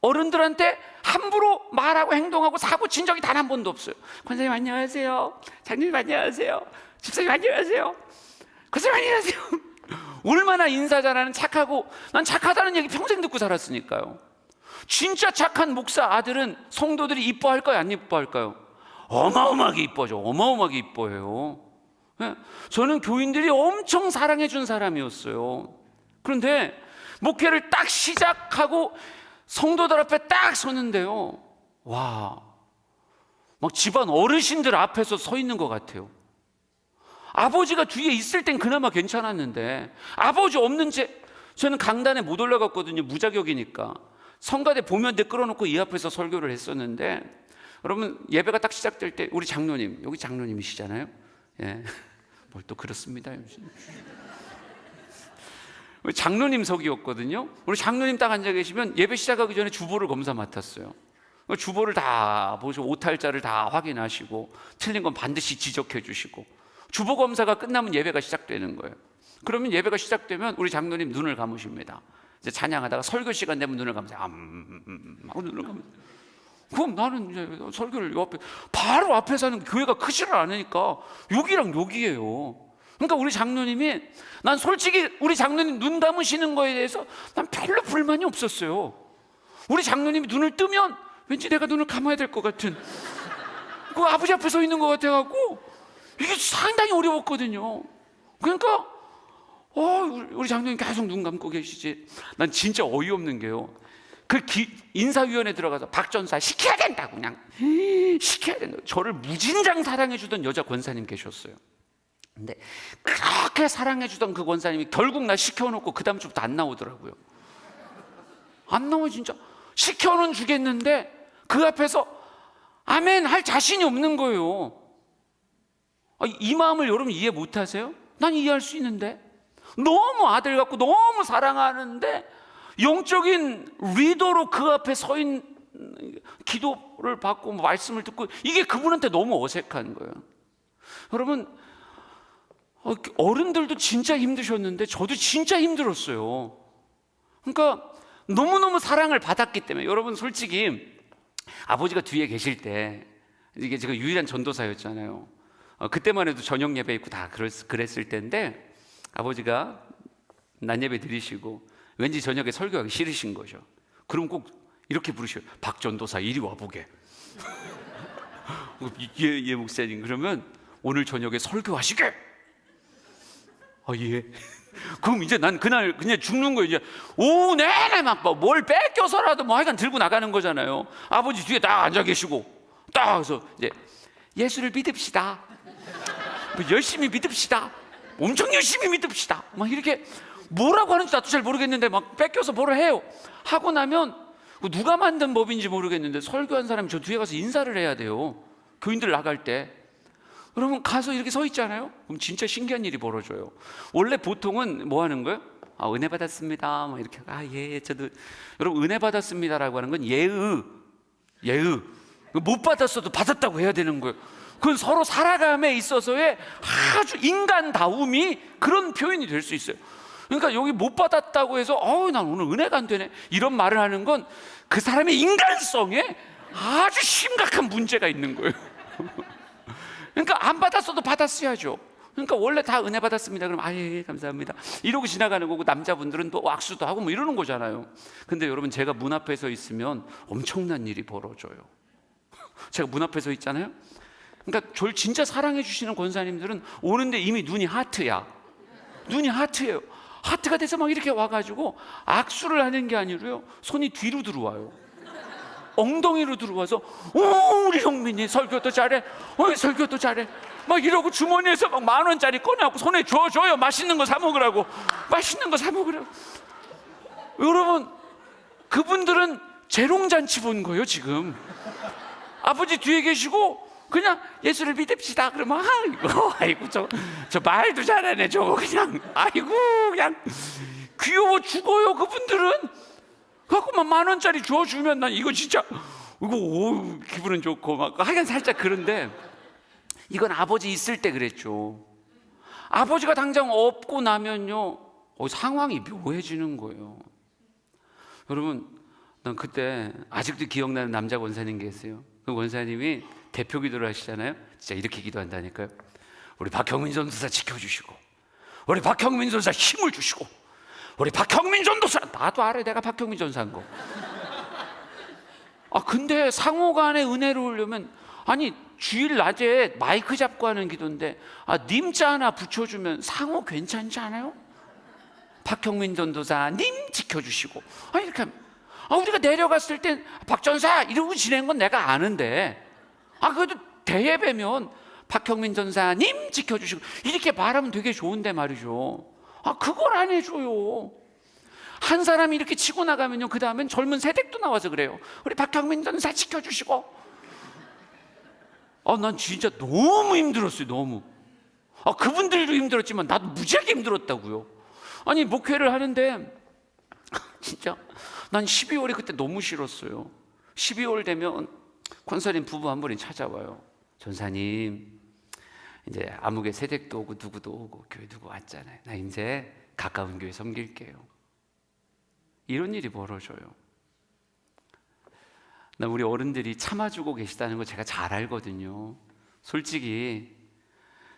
어른들한테 함부로 말하고 행동하고 사고 친 적이 단 한 번도 없어요. 권사님 안녕하세요, 장님 안녕하세요, 집사님 안녕하세요, 권사님 안녕하세요. 얼마나 인사 잘하는, 착하고, 난 착하다는 얘기 평생 듣고 살았으니까요. 진짜 착한 목사 아들은 성도들이 이뻐할까요, 안 이뻐할까요? 어마어마하게 이뻐죠. 어마어마하게 이뻐해요. 저는 교인들이 엄청 사랑해 준 사람이었어요. 그런데 목회를 딱 시작하고 성도들 앞에 딱 서는데요, 와, 막 집안 어르신들 앞에서 서 있는 것 같아요. 아버지가 뒤에 있을 땐 그나마 괜찮았는데, 아버지 없는 채 저는 강단에 못 올라갔거든요. 무자격이니까. 성가대 보면대 끌어놓고 이 앞에서 설교를 했었는데, 여러분, 예배가 딱 시작될 때 우리 장로님, 여기 장로님이시잖아요. 예. 뭘 또 그렇습니다. 장로님석이었거든요. 우리 장로님 딱 앉아 계시면 예배 시작하기 전에 주보를 검사 맡았어요. 주보를 다 보시고 오탈자를 다 확인하시고 틀린 건 반드시 지적해 주시고, 주보 검사가 끝나면 예배가 시작되는 거예요. 그러면 예배가 시작되면 우리 장로님 눈을 감으십니다. 이제 찬양하다가 설교 시간 되면 눈을 감으세요. 하고 눈을 감으세요. 그럼 나는 이제 설교를 요 앞에, 바로 앞에 사는 교회가 크지를 않으니까 여기랑 여기예요. 그러니까 우리 장로님이, 난 솔직히 우리 장로님 눈 감으시는 거에 대해서 난 별로 불만이 없었어요. 우리 장로님이 눈을 뜨면 왠지 내가 눈을 감아야 될 것 같은, 그 아버지 앞에 서 있는 것 같아갖고 이게 상당히 어려웠거든요. 그러니까 우리 장로님 계속 눈 감고 계시지. 난 진짜 어이없는 게요, 그 인사위원회 들어가서 박 전사 시켜야 된다고, 그냥 시켜야 된다고. 저를 무진장 사랑해 주던 여자 권사님 계셨어요. 근데 그렇게 사랑해 주던 그 권사님이 결국 나 시켜놓고 그 다음 주부터 안 나오더라고요. 안 나와. 진짜 시켜는 주겠는데 그 앞에서 아멘 할 자신이 없는 거예요. 이 마음을 여러분 이해 못 하세요? 난 이해할 수 있는데, 너무 아들 같고 너무 사랑하는데 영적인 리더로 그 앞에 서 있는, 기도를 받고 말씀을 듣고, 이게 그분한테 너무 어색한 거예요. 여러분, 어른들도 진짜 힘드셨는데 저도 진짜 힘들었어요. 그러니까 너무너무 사랑을 받았기 때문에. 여러분 솔직히 아버지가 뒤에 계실 때, 이게 제가 유일한 전도사였잖아요. 그때만 해도 저녁 예배 있고 다 그랬을 때인데, 아버지가 낮 예배 드리시고 왠지 저녁에 설교하기 싫으신 거죠. 그럼 꼭 이렇게 부르셔요. 박 전도사 이리 와보게. 예 목사님, 그러면 오늘 저녁에 설교하시게. 예. 그럼 이제 난 그날 그냥 죽는 거예요. 이제 오후 내내 막 뭘 뺏겨서라도 뭐 하여간 들고 나가는 거잖아요. 아버지 뒤에 딱 앉아 계시고, 딱 해서 이제 예수를 믿읍시다, 열심히 믿읍시다, 엄청 열심히 믿읍시다, 막 이렇게 뭐라고 하는지 나도 잘 모르겠는데 막 뺏겨서 뭐를 해요. 하고 나면 누가 만든 법인지 모르겠는데 설교한 사람이 저 뒤에 가서 인사를 해야 돼요. 교인들 나갈 때. 그러면 가서 이렇게 서 있잖아요. 그럼 진짜 신기한 일이 벌어져요. 원래 보통은 뭐 하는 거예요? 은혜 받았습니다, 막 이렇게. 예, 저도. 여러분, 은혜 받았습니다라고 하는 건 예의. 못 받았어도 받았다고 해야 되는 거예요. 그건 서로 살아감에 있어서의 아주 인간다움이 그런 표현이 될 수 있어요. 그러니까 여기 못 받았다고 해서 난 오늘 은혜가 안 되네, 이런 말을 하는 건 그 사람의 인간성에 아주 심각한 문제가 있는 거예요. 그러니까 안 받았어도 받았어야죠. 그러니까 원래 다 은혜 받았습니다, 그럼 예, 감사합니다 이러고 지나가는 거고, 남자분들은 또 악수도 하고 뭐 이러는 거잖아요. 근데 여러분, 제가 문 앞에 서 있으면 엄청난 일이 벌어져요. 제가 문 앞에 서 있잖아요. 그러니까 저를 진짜 사랑해 주시는 권사님들은 오는데 이미 눈이 하트야. 눈이 하트예요. 하트가 돼서 막 이렇게 와가지고 악수를 하는 게 아니고요, 손이 뒤로 들어와요. 엉덩이로 들어와서 우리 형민이 설교도 잘해, 설교도 잘해, 막 이러고 주머니에서 막 10,000원짜리 꺼내갖고 손에 줘요. 맛있는 거 사 먹으라고. 여러분, 그분들은 재롱잔치 본 거예요 지금. 아버지 뒤에 계시고 그냥 예수를 믿읍시다 그러면 아이고 저 말도 잘하네 저거, 그냥 그냥 귀여워 죽어요. 그분들은 갖고 막 10,000원짜리 줘주면 난 이거 진짜 기분은 좋고 막 하여간 살짝 그런데, 이건 아버지 있을 때 그랬죠. 아버지가 당장 없고 나면요, 상황이 묘해지는 거예요. 여러분, 난 그때 아직도 기억나는 남자 권사님 계세요. 그 권사님이 대표 기도를 하시잖아요. 진짜 이렇게 기도한다니까요. 우리 박형민 전도사 지켜주시고, 우리 박형민 전도사 힘을 주시고, 우리 박형민 전도사. 나도 알아요, 내가 박형민 전도사인 거. 근데 상호간의 은혜를 오려면, 주일 낮에 마이크 잡고 하는 기도인데 님자 하나 붙여주면 상호 괜찮지 않아요? 박형민 전도사 님 지켜주시고, 이렇게 하면, 우리가 내려갔을 땐 박전사 이러고 지낸 건 내가 아는데, 그래도 대예배면 박형민 전사님 지켜주시고 이렇게 말하면 되게 좋은데 말이죠. 그걸 안 해줘요. 한 사람이 이렇게 치고 나가면요, 그 다음엔 젊은 세댁도 나와서 그래요. 우리 박형민 전사 지켜주시고. 난 진짜 너무 힘들었어요. 너무. 그분들도 힘들었지만 나도 무지하게 힘들었다고요. 목회를 하는데 진짜 난 12월이 그때 너무 싫었어요. 12월 되면 권사님 부부 한 분이 찾아와요. 전사님, 이제 아무개 세댁도 오고 누구도 오고 교회 누구 왔잖아요. 나 이제 가까운 교회 섬길게요. 이런 일이 벌어져요. 나 우리 어른들이 참아주고 계시다는 거 제가 잘 알거든요. 솔직히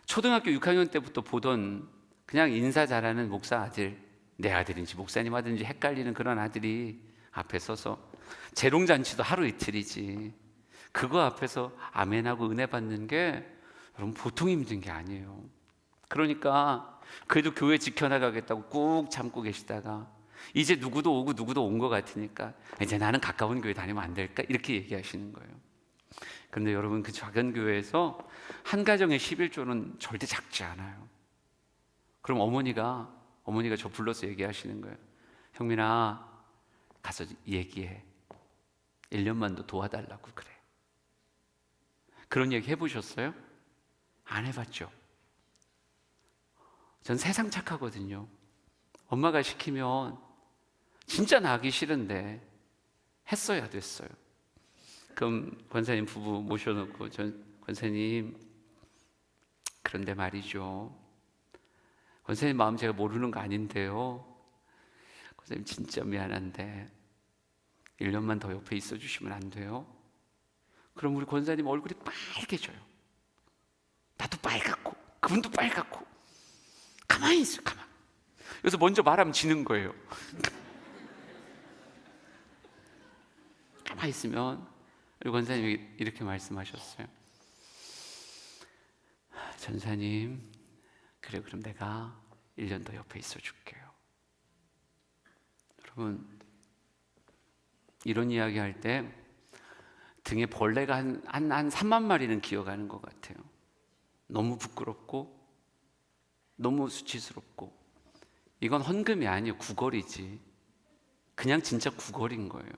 초등학교 6학년 때부터 보던 그냥 인사 잘하는 목사 아들, 내 아들인지 목사님 아들인지 헷갈리는 그런 아들이 앞에 서서 재롱잔치도 하루 이틀이지, 그거 앞에서 아멘하고 은혜 받는 게 여러분 보통 힘든 게 아니에요. 그러니까 그래도 교회 지켜나가겠다고 꾹 참고 계시다가 이제 누구도 오고 누구도 온 것 같으니까 이제 나는 가까운 교회 다니면 안 될까? 이렇게 얘기하시는 거예요. 그런데 여러분, 그 작은 교회에서 한 가정의 11조는 절대 작지 않아요. 그럼 어머니가 저 불러서 얘기하시는 거예요. 형민아, 가서 얘기해. 1년만 더 도와달라고 그래. 그런 얘기 해보셨어요? 안 해봤죠. 전 세상 착하거든요. 엄마가 시키면 진짜 나기 싫은데 했어야 됐어요. 그럼 권사님 부부 모셔놓고, 권사님, 그런데 말이죠, 권사님 마음 제가 모르는 거 아닌데요, 권사님 진짜 미안한데 1년만 더 옆에 있어 주시면 안 돼요? 그럼 우리 권사님 얼굴이 빨개져요. 나도 빨갛고 그분도 빨갛고 가만히 있어요. 그래서 먼저 말하면 지는 거예요. 가만히 있으면 우리 권사님이 이렇게 말씀하셨어요. 전사님, 그래, 그럼 내가 1년 더 옆에 있어 줄게요. 여러분, 이런 이야기 할 때 등에 벌레가 한 3만 마리는 기어가는 것 같아요. 너무 부끄럽고 너무 수치스럽고. 이건 헌금이 아니에요. 구걸이지. 그냥 진짜 구걸인 거예요.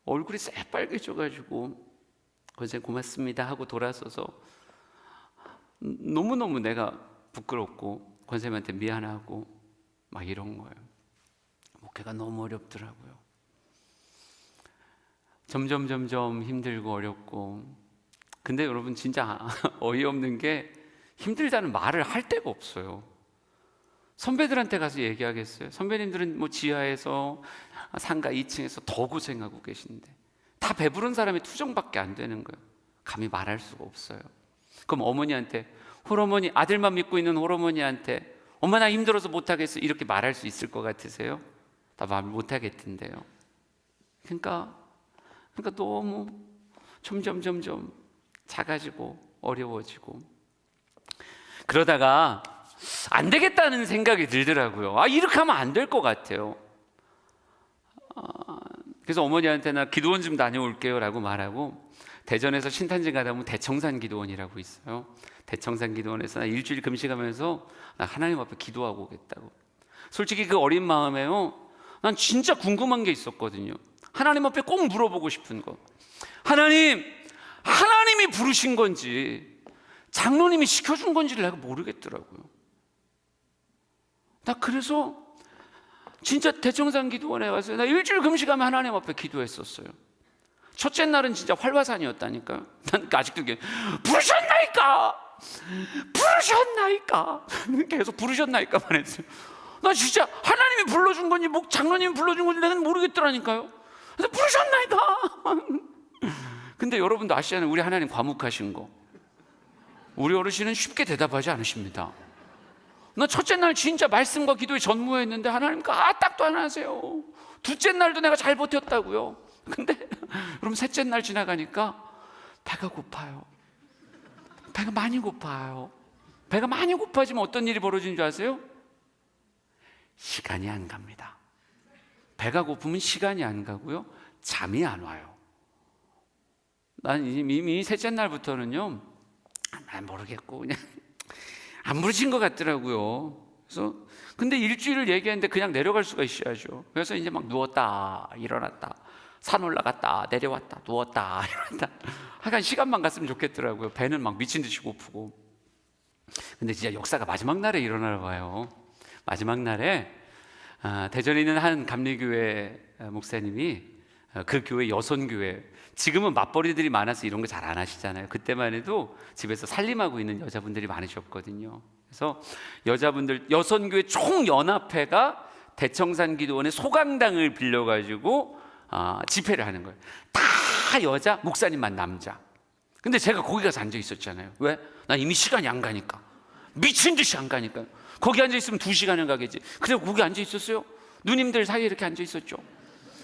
얼굴이 새빨개져가지고 권사님 고맙습니다 하고 돌아서서 너무너무 내가 부끄럽고 권사님한테 미안하고 막 이런 거예요. 목회가 너무 어렵더라고요. 점점 힘들고 어렵고. 근데 여러분, 진짜 어이없는 게 힘들다는 말을 할 데가 없어요. 선배들한테 가서 얘기하겠어요? 선배님들은 뭐 지하에서 상가 2층에서 더 고생하고 계신데 다 배부른 사람의 투정밖에 안 되는 거예요. 감히 말할 수가 없어요. 그럼 어머니한테, 홀어머니, 아들만 믿고 있는 홀어머니한테 엄마 나 힘들어서 못하겠어 이렇게 말할 수 있을 것 같으세요? 다 말 못하겠던데요. 그러니까 너무 점점 작아지고 어려워지고. 그러다가 안 되겠다는 생각이 들더라고요. 이렇게 하면 안 될 것 같아요. 그래서 어머니한테 나 기도원 좀 다녀올게요 라고 말하고, 대전에서 신탄진 가다 보면 대청산 기도원이라고 있어요. 대청산 기도원에서 나 일주일 금식하면서 나 하나님 앞에 기도하고 오겠다고. 솔직히 그 어린 마음에요, 난 진짜 궁금한 게 있었거든요. 하나님 앞에 꼭 물어보고 싶은 거. 하나님이 부르신 건지 장로님이 시켜준 건지를 내가 모르겠더라고요. 나 그래서 진짜 대청산 기도원에 와서 나 일주일 금식하면 하나님 앞에 기도했었어요. 첫째 날은 진짜 활화산이었다니까요. 난 아직도 부르셨나이까 계속 부르셨나이까만 했어요. 나 진짜 하나님이 불러준 건지 장로님이 불러준 건지 내가 모르겠더라니까요. 그래서 부르셨나이까. 근데 여러분도 아시잖아요, 우리 하나님 과묵하신 거. 우리 어르신은 쉽게 대답하지 않으십니다. 나 첫째 날 진짜 말씀과 기도에 전무했는데 하나님과 딱도 안 하세요. 둘째 날도 내가 잘 버텼다고요. 근데 여러분, 셋째 날 지나가니까 배가 고파요. 배가 많이 고파요. 배가 많이 고파지면 어떤 일이 벌어지는 줄 아세요? 시간이 안 갑니다. 배가 고프면 시간이 안 가고요, 잠이 안 와요. 난 이미 셋째 날부터는요, 난 모르겠고 그냥 안 부르신 것 같더라고요. 그래서 근데 일주일을 얘기했는데 그냥 내려갈 수가 있어야죠. 그래서 이제 막 누웠다 일어났다, 산 올라갔다 내려왔다, 누웠다 일어났다. 하여간 시간만 갔으면 좋겠더라고요. 배는 막 미친 듯이 고프고. 근데 진짜 역사가 마지막 날에 일어나나 봐요. 마지막 날에 대전에 있는 한 감리교회 목사님이 그 교회 여선교회. 지금은 맞벌이들이 많아서 이런 거 잘 안 하시잖아요. 그때만 해도 집에서 살림하고 있는 여자분들이 많으셨거든요. 그래서 여자분들 여선교회 총연합회가 대청산 기도원의 소강당을 빌려가지고 집회를 하는 거예요. 다 여자, 목사님만 남자. 근데 제가 거기 가서 앉아 있었잖아요. 왜? 나 이미 시간이 안 가니까. 미친 듯이 안 가니까요. 거기 앉아 있으면 2시간은 가겠지. 그래서 거기 앉아 있었어요. 누님들 사이에 이렇게 앉아 있었죠.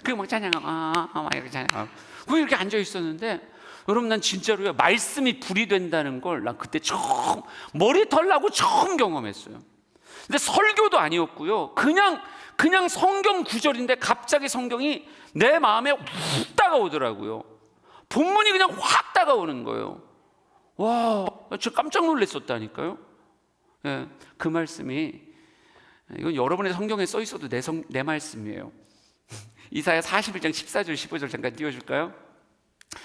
그리고 막 찬양하고 막 이렇게 찬양하고 거기 이렇게 앉아 있었는데, 여러분 난 진짜로요, 말씀이 불이 된다는 걸 난 그때 처음, 머리털 나고 처음 경험했어요. 근데 설교도 아니었고요, 그냥 성경 구절인데 갑자기 성경이 내 마음에 훅 다가오더라고요. 본문이 그냥 확 다가오는 거예요. 와, 저 깜짝 놀랐었다니까요. 예, 그 말씀이, 이건 여러분의 성경에 써 있어도 내 말씀이에요. 이사야 41장 14절 15절 잠깐 띄워줄까요?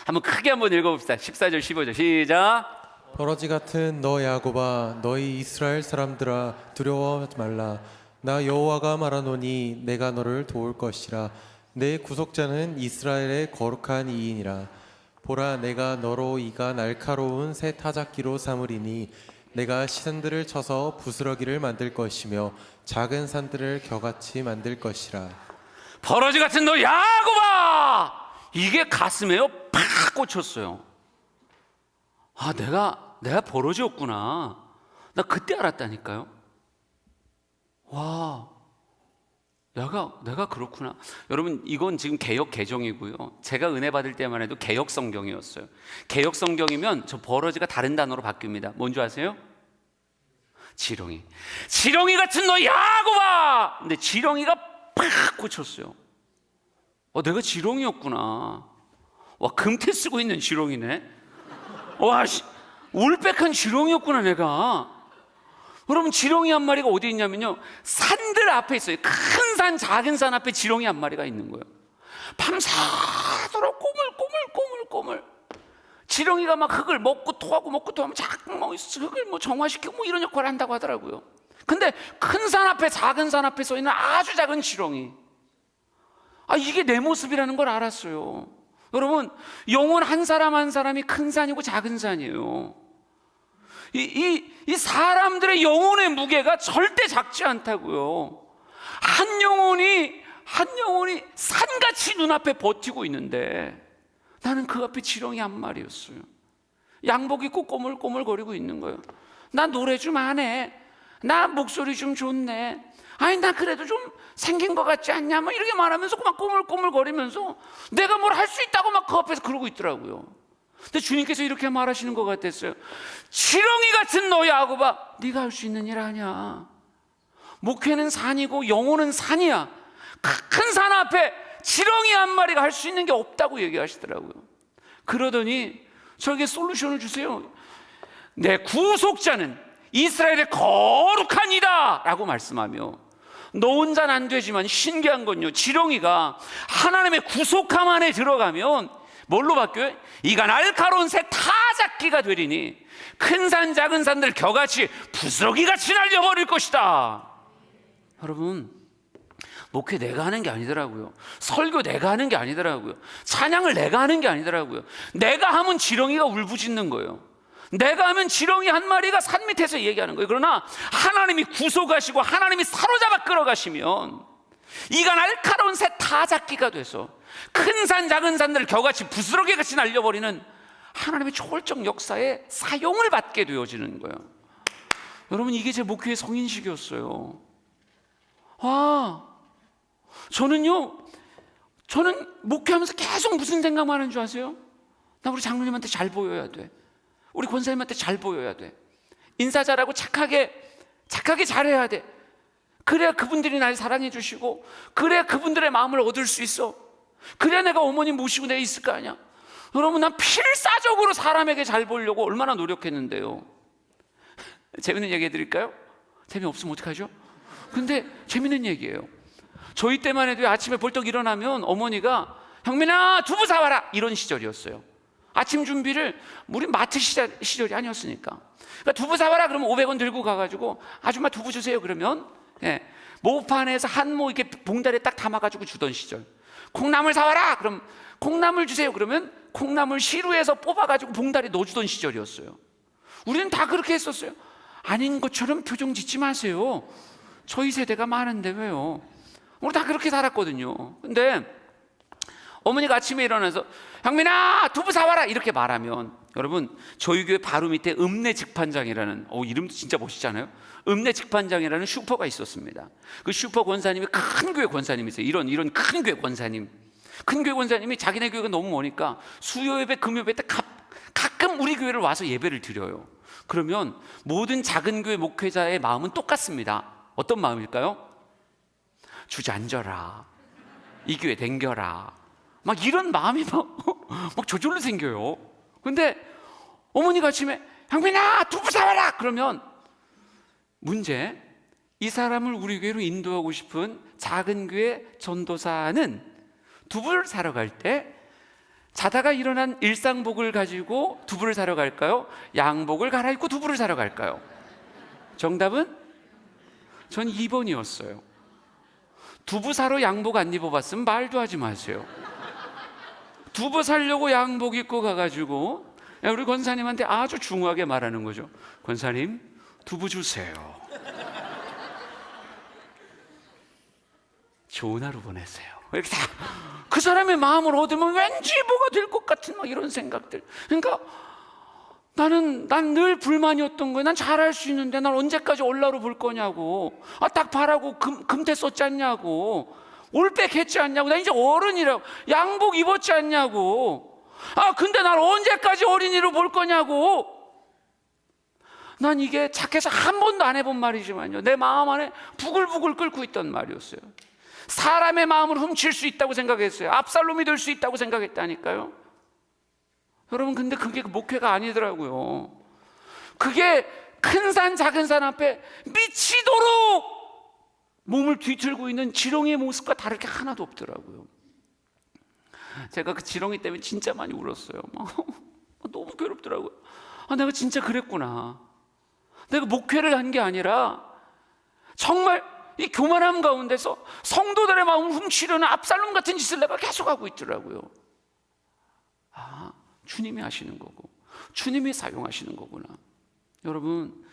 한번 크게 한번 읽어봅시다. 14절 15절 시작. 버러지 같은 너 야곱아, 너희 이스라엘 사람들아, 두려워하지 말라. 나 여호와가 말하노니 내가 너를 도울 것이라. 내 구속자는 이스라엘의 거룩한 이인이라. 보라, 내가 너로 이가 날카로운 새 타작기로 삼으리니 내가 시산들을 쳐서 부스러기를 만들 것이며 작은 산들을 겨같이 만들 것이라. 버러지 같은 너 야곱아! 이게 가슴에요 팍 꽂혔어요. 내가 버러지였구나. 나 그때 알았다니까요. 와, 내가 그렇구나. 여러분, 이건 지금 개역 개정이고요. 제가 은혜 받을 때만 해도 개역 성경이었어요. 개역 성경이면 저 버러지가 다른 단어로 바뀝니다. 뭔지 아세요? 지렁이. 지렁이 같은 너 야곱아! 근데 지렁이가 팍 꽂혔어요. 내가 지렁이였구나. 와, 금태 쓰고 있는 지렁이네. 와, 울백한 지렁이였구나 내가. 여러분, 지렁이 한 마리가 어디 있냐면요, 산들 앞에 있어요. 큰 산, 작은 산 앞에 지렁이 한 마리가 있는 거예요. 밤새도록 꼬물꼬물 지렁이가 막 흙을 먹고 토하고 자꾸 흙을 정화시키고 이런 역할을 한다고 하더라고요. 근데 큰 산 앞에, 작은 산 앞에 서 있는 아주 작은 지렁이, 이게 내 모습이라는 걸 알았어요. 여러분, 영혼 한 사람 한 사람이 큰 산이고 작은 산이에요. 이 사람들의 영혼의 무게가 절대 작지 않다고요. 한 영혼이 산같이 눈앞에 버티고 있는데, 나는 그 앞에 지렁이 한 마리였어요. 양복 입고 꼬물꼬물거리고 있는 거예요. 나 노래 좀 안 해. 나 목소리 좀 좋네. 나 그래도 좀 생긴 것 같지 않냐? 막 이렇게 말하면서 막 꼬물꼬물거리면서 내가 뭘 할 수 있다고 막 그 앞에서 그러고 있더라고요. 근데 주님께서 이렇게 말하시는 것 같았어요. 지렁이 같은 너 야곱아, 네가 할 수 있는 일 아니야. 목회는 산이고 영혼은 산이야. 큰 산 앞에 지렁이 한 마리가 할 수 있는 게 없다고 얘기하시더라고요. 그러더니 저에게 솔루션을 주세요. 내 구속자는 이스라엘의 거룩한 이다 라고 말씀하며, 너 혼자는 안 되지만 신기한 건요, 지렁이가 하나님의 구속함 안에 들어가면 뭘로 바뀌어요? 이가 날카로운 새 타작기가 되리니 큰 산 작은 산들 겨같이 부스러기같이 날려버릴 것이다. 여러분, 목회 내가 하는 게 아니더라고요. 설교 내가 하는 게 아니더라고요. 찬양을 내가 하는 게 아니더라고요. 내가 하면 지렁이가 울부짖는 거예요. 내가 하면 지렁이 한 마리가 산 밑에서 얘기하는 거예요. 그러나 하나님이 구속하시고 하나님이 사로잡아 끌어가시면 이가 날카로운 새 타작기가 돼서 큰 산 작은 산들을 겨같이 부스러기같이 날려버리는 하나님의 초월적 역사에 사용을 받게 되어지는 거예요. 여러분, 이게 제 목회의 성인식이었어요. 저는 목회하면서 계속 무슨 생각만 하는 줄 아세요? 나 우리 장로님한테 잘 보여야 돼. 우리 권사님한테 잘 보여야 돼. 인사 잘하고 착하게 잘해야 돼. 그래야 그분들이 날 사랑해 주시고, 그래야 그분들의 마음을 얻을 수 있어. 그래야 내가 어머님 모시고 내가 있을 거 아니야. 여러분, 난 필사적으로 사람에게 잘 보려고 얼마나 노력했는데요. 재밌는 얘기 해드릴까요? 재미없으면 어떡하죠? 근데 재밌는 얘기예요. 저희 때만 해도 아침에 벌떡 일어나면 어머니가 형민아 두부 사와라 이런 시절이었어요. 아침 준비를, 우리 마트 시절이 아니었으니까. 그러니까 두부 사와라 그러면 500원 들고 가가지고 아줌마 두부 주세요 그러면 모판에서 한모 이렇게 봉다리에 딱 담아가지고 주던 시절. 콩나물 사와라. 그럼 콩나물 주세요. 그러면 콩나물 시루에서 뽑아가지고 봉다리 넣어주던 시절이었어요. 우리는 다 그렇게 했었어요. 아닌 것처럼 표정 짓지 마세요. 저희 세대가 많은데 왜요? 우리 다 그렇게 살았거든요. 근데 어머니가 아침에 일어나서 형민아 두부 사와라 이렇게 말하면, 여러분 저희 교회 바로 밑에 읍내 직판장이라는, 이름도 진짜 멋있잖아요. 읍내 직판장이라는 슈퍼가 있었습니다. 그 슈퍼 권사님이 큰 교회 권사님이세요. 이런 큰 교회 권사님. 큰 교회 권사님이 자기네 교회가 너무 머니까 수요 예배, 금요 예배 때 가끔 우리 교회를 와서 예배를 드려요. 그러면 모든 작은 교회 목회자의 마음은 똑같습니다. 어떤 마음일까요? 주저앉아라, 이 교회 댕겨라, 막 이런 마음이 막 저절로 생겨요. 근데 어머니가 아침에 형민아 두부 사와라 그러면, 문제, 이 사람을 우리 교회로 인도하고 싶은 작은 교회 전도사는 두부를 사러 갈 때 자다가 일어난 일상복을 가지고 두부를 사러 갈까요? 양복을 갈아입고 두부를 사러 갈까요? 정답은 전 2번이었어요. 두부 사러 양복 안 입어봤으면 말도 하지 마세요. 두부 사려고 양복 입고 가가지고 우리 권사님한테 아주 중후하게 말하는 거죠. 권사님 두부 주세요. 좋은 하루 보내세요. 이렇게 다 그 사람의 마음을 얻으면 왠지 뭐가 될 것 같은 막 이런 생각들. 그러니까 난 늘 불만이었던 거예요. 난 잘할 수 있는데 난 언제까지 올라로 볼 거냐고. 딱 바라고 금태 썼지 않냐고. 올백 했지 않냐고. 나 이제 어른이라고. 양복 입었지 않냐고. 근데 난 언제까지 어린이로 볼 거냐고. 난 이게 착해서 한 번도 안 해본 말이지만요, 내 마음 안에 부글부글 끓고 있던 말이었어요. 사람의 마음을 훔칠 수 있다고 생각했어요. 압살롬이 될 수 있다고 생각했다니까요. 여러분, 근데 그게 목회가 아니더라고요. 그게 큰 산 작은 산 앞에 미치도록 몸을 뒤틀고 있는 지렁이의 모습과 다를 게 하나도 없더라고요. 제가 그 지렁이 때문에 진짜 많이 울었어요. 너무 괴롭더라고요. 내가 진짜 그랬구나. 내가 목회를 한 게 아니라 정말 이 교만함 가운데서 성도들의 마음을 훔치려는 압살롬 같은 짓을 내가 계속하고 있더라고요. 주님이 하시는 거고 주님이 사용하시는 거구나. 여러분,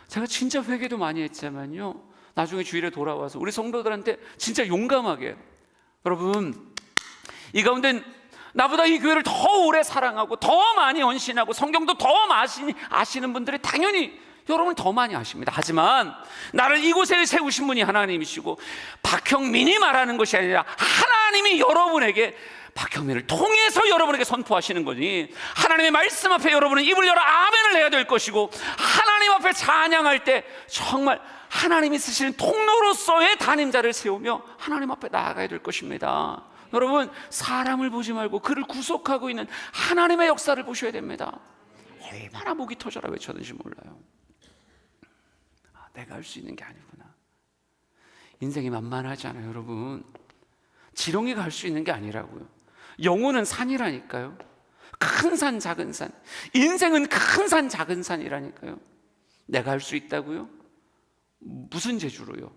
제가 진짜 회개도 많이 했지만요, 나중에 주일에 돌아와서 우리 성도들한테 진짜 용감하게, 여러분 이 가운데 나보다 이 교회를 더 오래 사랑하고 더 많이 헌신하고 성경도 더 많이 아시는 분들이 당연히 여러분을 더 많이 아십니다. 하지만 나를 이곳에 세우신 분이 하나님이시고 박형민이 말하는 것이 아니라 하나님이 여러분에게, 박형민을 통해서 여러분에게 선포하시는 거니, 하나님의 말씀 앞에 여러분은 입을 열어 아멘을 해야 될 것이고, 하나님 앞에 찬양할 때 정말 하나님이 쓰시는 통로로서의 담임자를 세우며 하나님 앞에 나아가야 될 것입니다. 여러분, 사람을 보지 말고 그를 구속하고 있는 하나님의 역사를 보셔야 됩니다. 얼마나 목이 터져라 외쳤는지 몰라요. 내가 할 수 있는 게 아니구나. 인생이 만만하지 않아요, 여러분. 지렁이가 할 수 있는 게 아니라고요. 영혼은 산이라니까요. 큰 산, 작은 산. 인생은 큰 산, 작은 산이라니까요. 내가 할 수 있다고요? 무슨 재주로요?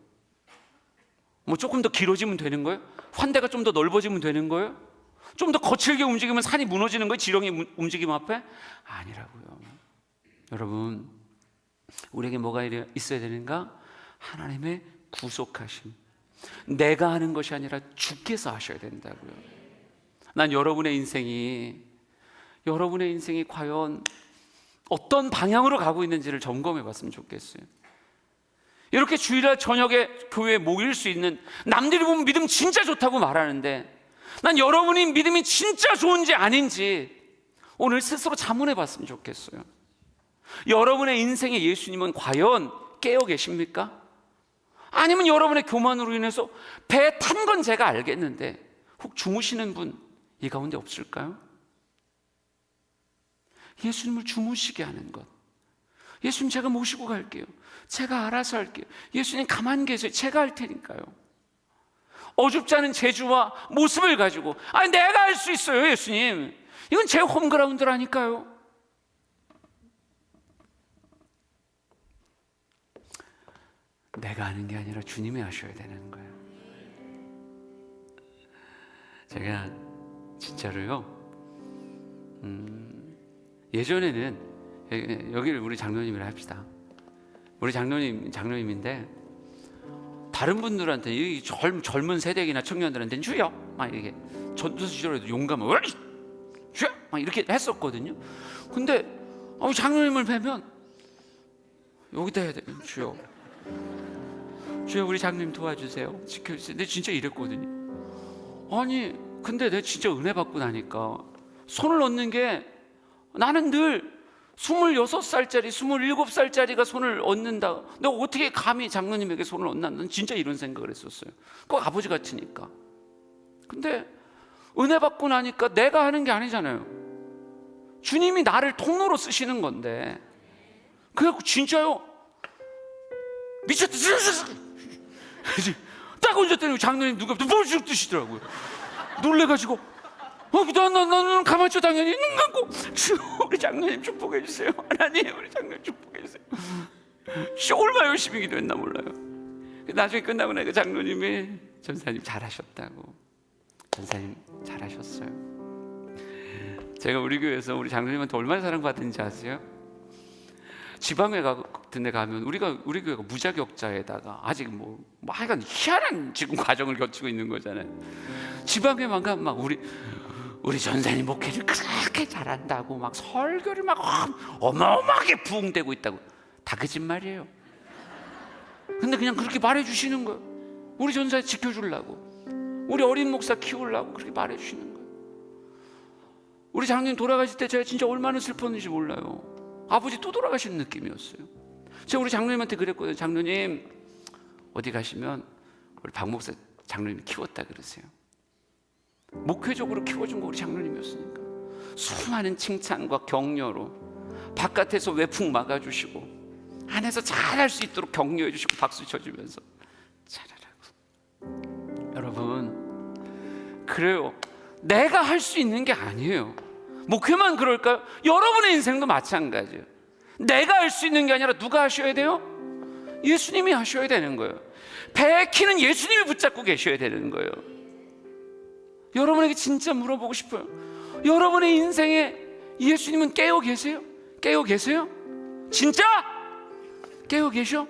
조금 더 길어지면 되는 거예요? 환대가 좀 더 넓어지면 되는 거예요? 좀 더 거칠게 움직이면 산이 무너지는 거예요? 지렁이 움직임 앞에? 아니라고요. 여러분, 우리에게 뭐가 있어야 되는가? 하나님의 구속하심. 내가 하는 것이 아니라 주께서 하셔야 된다고요. 난 여러분의 인생이 과연 어떤 방향으로 가고 있는지를 점검해 봤으면 좋겠어요. 이렇게 주일날 저녁에 교회에 모일 수 있는, 남들이 보면 믿음 진짜 좋다고 말하는데 난 여러분이 믿음이 진짜 좋은지 아닌지 오늘 스스로 자문해 봤으면 좋겠어요. 여러분의 인생에 예수님은 과연 깨어 계십니까? 아니면 여러분의 교만으로 인해서 배 탄 건 제가 알겠는데 혹 주무시는 분 이 가운데 없을까요? 예수님을 주무시게 하는 것. 예수님, 제가 모시고 갈게요. 제가 알아서 할게요. 예수님 가만히 계세요. 제가 할 테니까요. 어줍지 않은 재주와 모습을 가지고 내가 할 수 있어요, 예수님. 이건 제 홈그라운드라니까요. 내가 하는 게 아니라 주님이 하셔야 되는 거예요. 제가 진짜로요. 예전에는 여기를 우리 장로님이라 합시다. 우리 장로님인데 다른 분들한테 이 젊은 세대이나 청년들한테는 주여 막 이렇게 전투 시절에도 용감한 주여 막 이렇게 했었거든요. 근데 장로님을 뵈면 여기다 해야 돼. 주여 우리 장로님 도와주세요, 지켜주세요. 근데 진짜 이랬거든요. 아니 근데 내가 진짜 은혜 받고 나니까 손을 얻는 게, 나는 늘 26살짜리 27살짜리가 손을 얻는다, 내가 어떻게 감히 장로님에게 손을 얻나, 난 진짜 이런 생각을 했었어요. 꼭 아버지 같으니까. 근데 은혜 받고 나니까 내가 하는 게 아니잖아요. 주님이 나를 통로로 쓰시는 건데, 그래갖고 진짜요 미쳤다 딱 얹었더니 장로님 누가 뭘 드시더라고요. 놀래가지고 나는 가만히 있죠. 당연히 눈 감고 우리 장로님 축복해 주세요. 하나님 우리 장로님 축복해 주세요. 얼마나 열심히 기도했나 몰라요. 나중에 끝나고 나니까 장로님이 전사님 잘하셨다고. 전사님 잘하셨어요. 제가 우리 교회에서 우리 장로님한테 얼마나 사랑받는지 아세요? 지방에 같은 데 가면 우리 교회가 무자격자에다가 아직 하여간 희한한 지금 과정을 거치고 있는 거잖아요. 지방에만 가면 막 우리 전사님 목회를 그렇게 잘한다고 막 설교를 막 어마어마하게 부흥되고 있다고. 다 거짓말이에요. 근데 그냥 그렇게 말해주시는 거예요. 우리 전사 지켜주려고, 우리 어린 목사 키우려고 그렇게 말해주시는 거예요. 우리 장로님 돌아가실 때 제가 진짜 얼마나 슬펐는지 몰라요. 아버지 또 돌아가시는 느낌이었어요. 제가 우리 장로님한테 그랬거든요. 장로님 어디 가시면 우리 박 목사 장로님이 키웠다 그러세요. 목회적으로 키워준 거 우리 장로님이었으니까. 수많은 칭찬과 격려로 바깥에서 외풍 막아주시고 안에서 잘할 수 있도록 격려해 주시고 박수 쳐주면서 잘하라고. 여러분, 그래요. 내가 할 수 있는 게 아니에요. 목회만 그럴까요? 여러분의 인생도 마찬가지예요. 내가 할 수 있는 게 아니라 누가 하셔야 돼요? 예수님이 하셔야 되는 거예요. 배의 키는 예수님이 붙잡고 계셔야 되는 거예요. 여러분에게 진짜 물어보고 싶어요. 여러분의 인생에 예수님은 깨어 계세요? 깨어 계세요? 진짜? 깨어 계셔?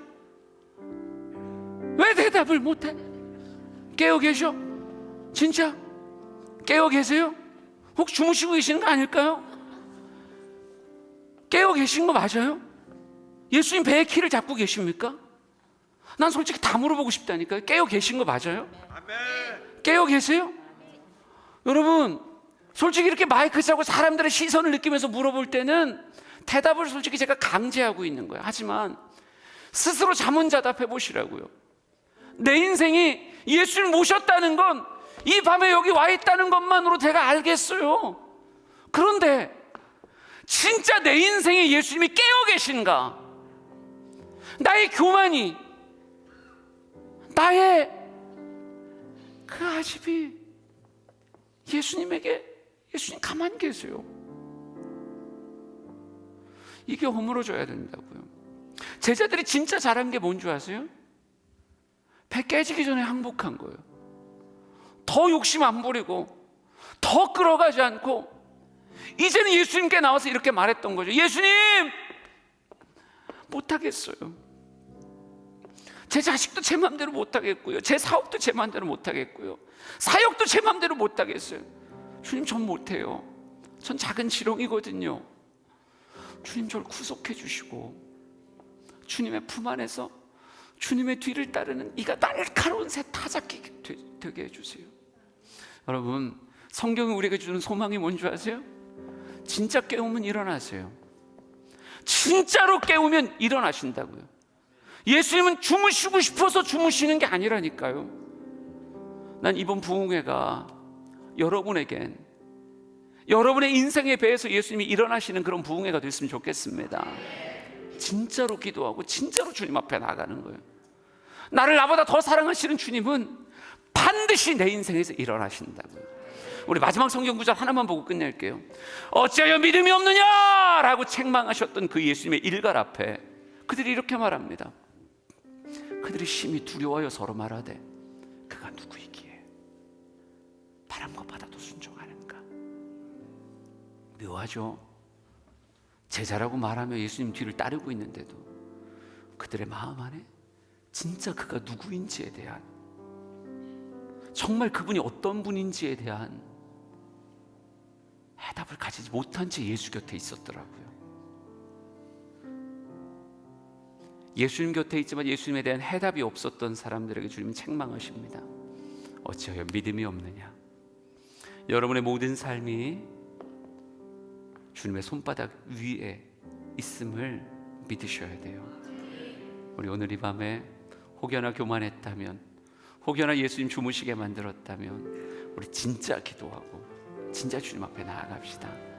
왜 대답을 못해? 깨어 계셔? 진짜? 깨어 계세요? 혹시 주무시고 계시는 거 아닐까요? 깨어 계신 거 맞아요? 예수님 배의 키를 잡고 계십니까? 난 솔직히 다 물어보고 싶다니까요. 깨어 계신 거 맞아요? 깨어 계세요? 여러분, 솔직히 이렇게 마이크 잡고 사람들의 시선을 느끼면서 물어볼 때는 대답을 솔직히 제가 강제하고 있는 거예요. 하지만 스스로 자문자답해 보시라고요. 내 인생이 예수를 모셨다는 건 이 밤에 여기 와 있다는 것만으로 제가 알겠어요. 그런데 진짜 내 인생에 예수님이 깨어 계신가? 나의 교만이, 나의 그 아집이 예수님 가만히 계세요. 이게 허물어져야 된다고요. 제자들이 진짜 잘한 게 뭔지 아세요? 배 깨지기 전에 항복한 거예요. 더 욕심 안 부리고 더 끌어가지 않고 이제는 예수님께 나와서 이렇게 말했던 거죠. 예수님, 못하겠어요. 제 자식도 제 마음대로 못하겠고요, 제 사업도 제 마음대로 못하겠고요, 사역도 제 마음대로 못하겠어요. 주님, 전 못해요. 전 작은 지렁이거든요. 주님, 저를 구속해 주시고 주님의 품 안에서 주님의 뒤를 따르는 이가 날카로운 새 타잡히게 되게 해주세요. 여러분, 성경이 우리에게 주는 소망이 뭔지 아세요? 진짜 깨우면 일어나세요. 진짜로 깨우면 일어나신다고요. 예수님은 주무시고 싶어서 주무시는 게 아니라니까요. 난 이번 부흥회가 여러분에겐 여러분의 인생에 배에서 예수님이 일어나시는 그런 부흥회가 됐으면 좋겠습니다. 진짜로 기도하고 진짜로 주님 앞에 나가는 거예요. 나를 나보다 더 사랑하시는 주님은 반드시 내 인생에서 일어나신다고요. 우리 마지막 성경 구절 하나만 보고 끝낼게요. 어찌하여 믿음이 없느냐 라고 책망하셨던 그 예수님의 일갈 앞에 그들이 이렇게 말합니다. 그들이 심히 두려워하여 서로 말하되 그가 누구이기에? 바로 이런 것보다도 순종하는가? 묘하죠? 제자라고 말하며 예수님 뒤를 따르고 있는데도 그들의 마음 안에 진짜 그가 누구인지에 대한, 정말 그분이 어떤 분인지에 대한 해답을 가지지 못한 채 예수 곁에 있었더라고요. 예수님 곁에 있지만 예수님에 대한 해답이 없었던 사람들에게 주님은 책망하십니다. 어찌하여 믿음이 없느냐? 여러분의 모든 삶이 주님의 손바닥 위에 있음을 믿으셔야 돼요. 우리 오늘 이 밤에 혹여나 교만했다면, 혹여나 예수님 주무시게 만들었다면 우리 진짜 기도하고 진짜 주님 앞에 나아갑시다.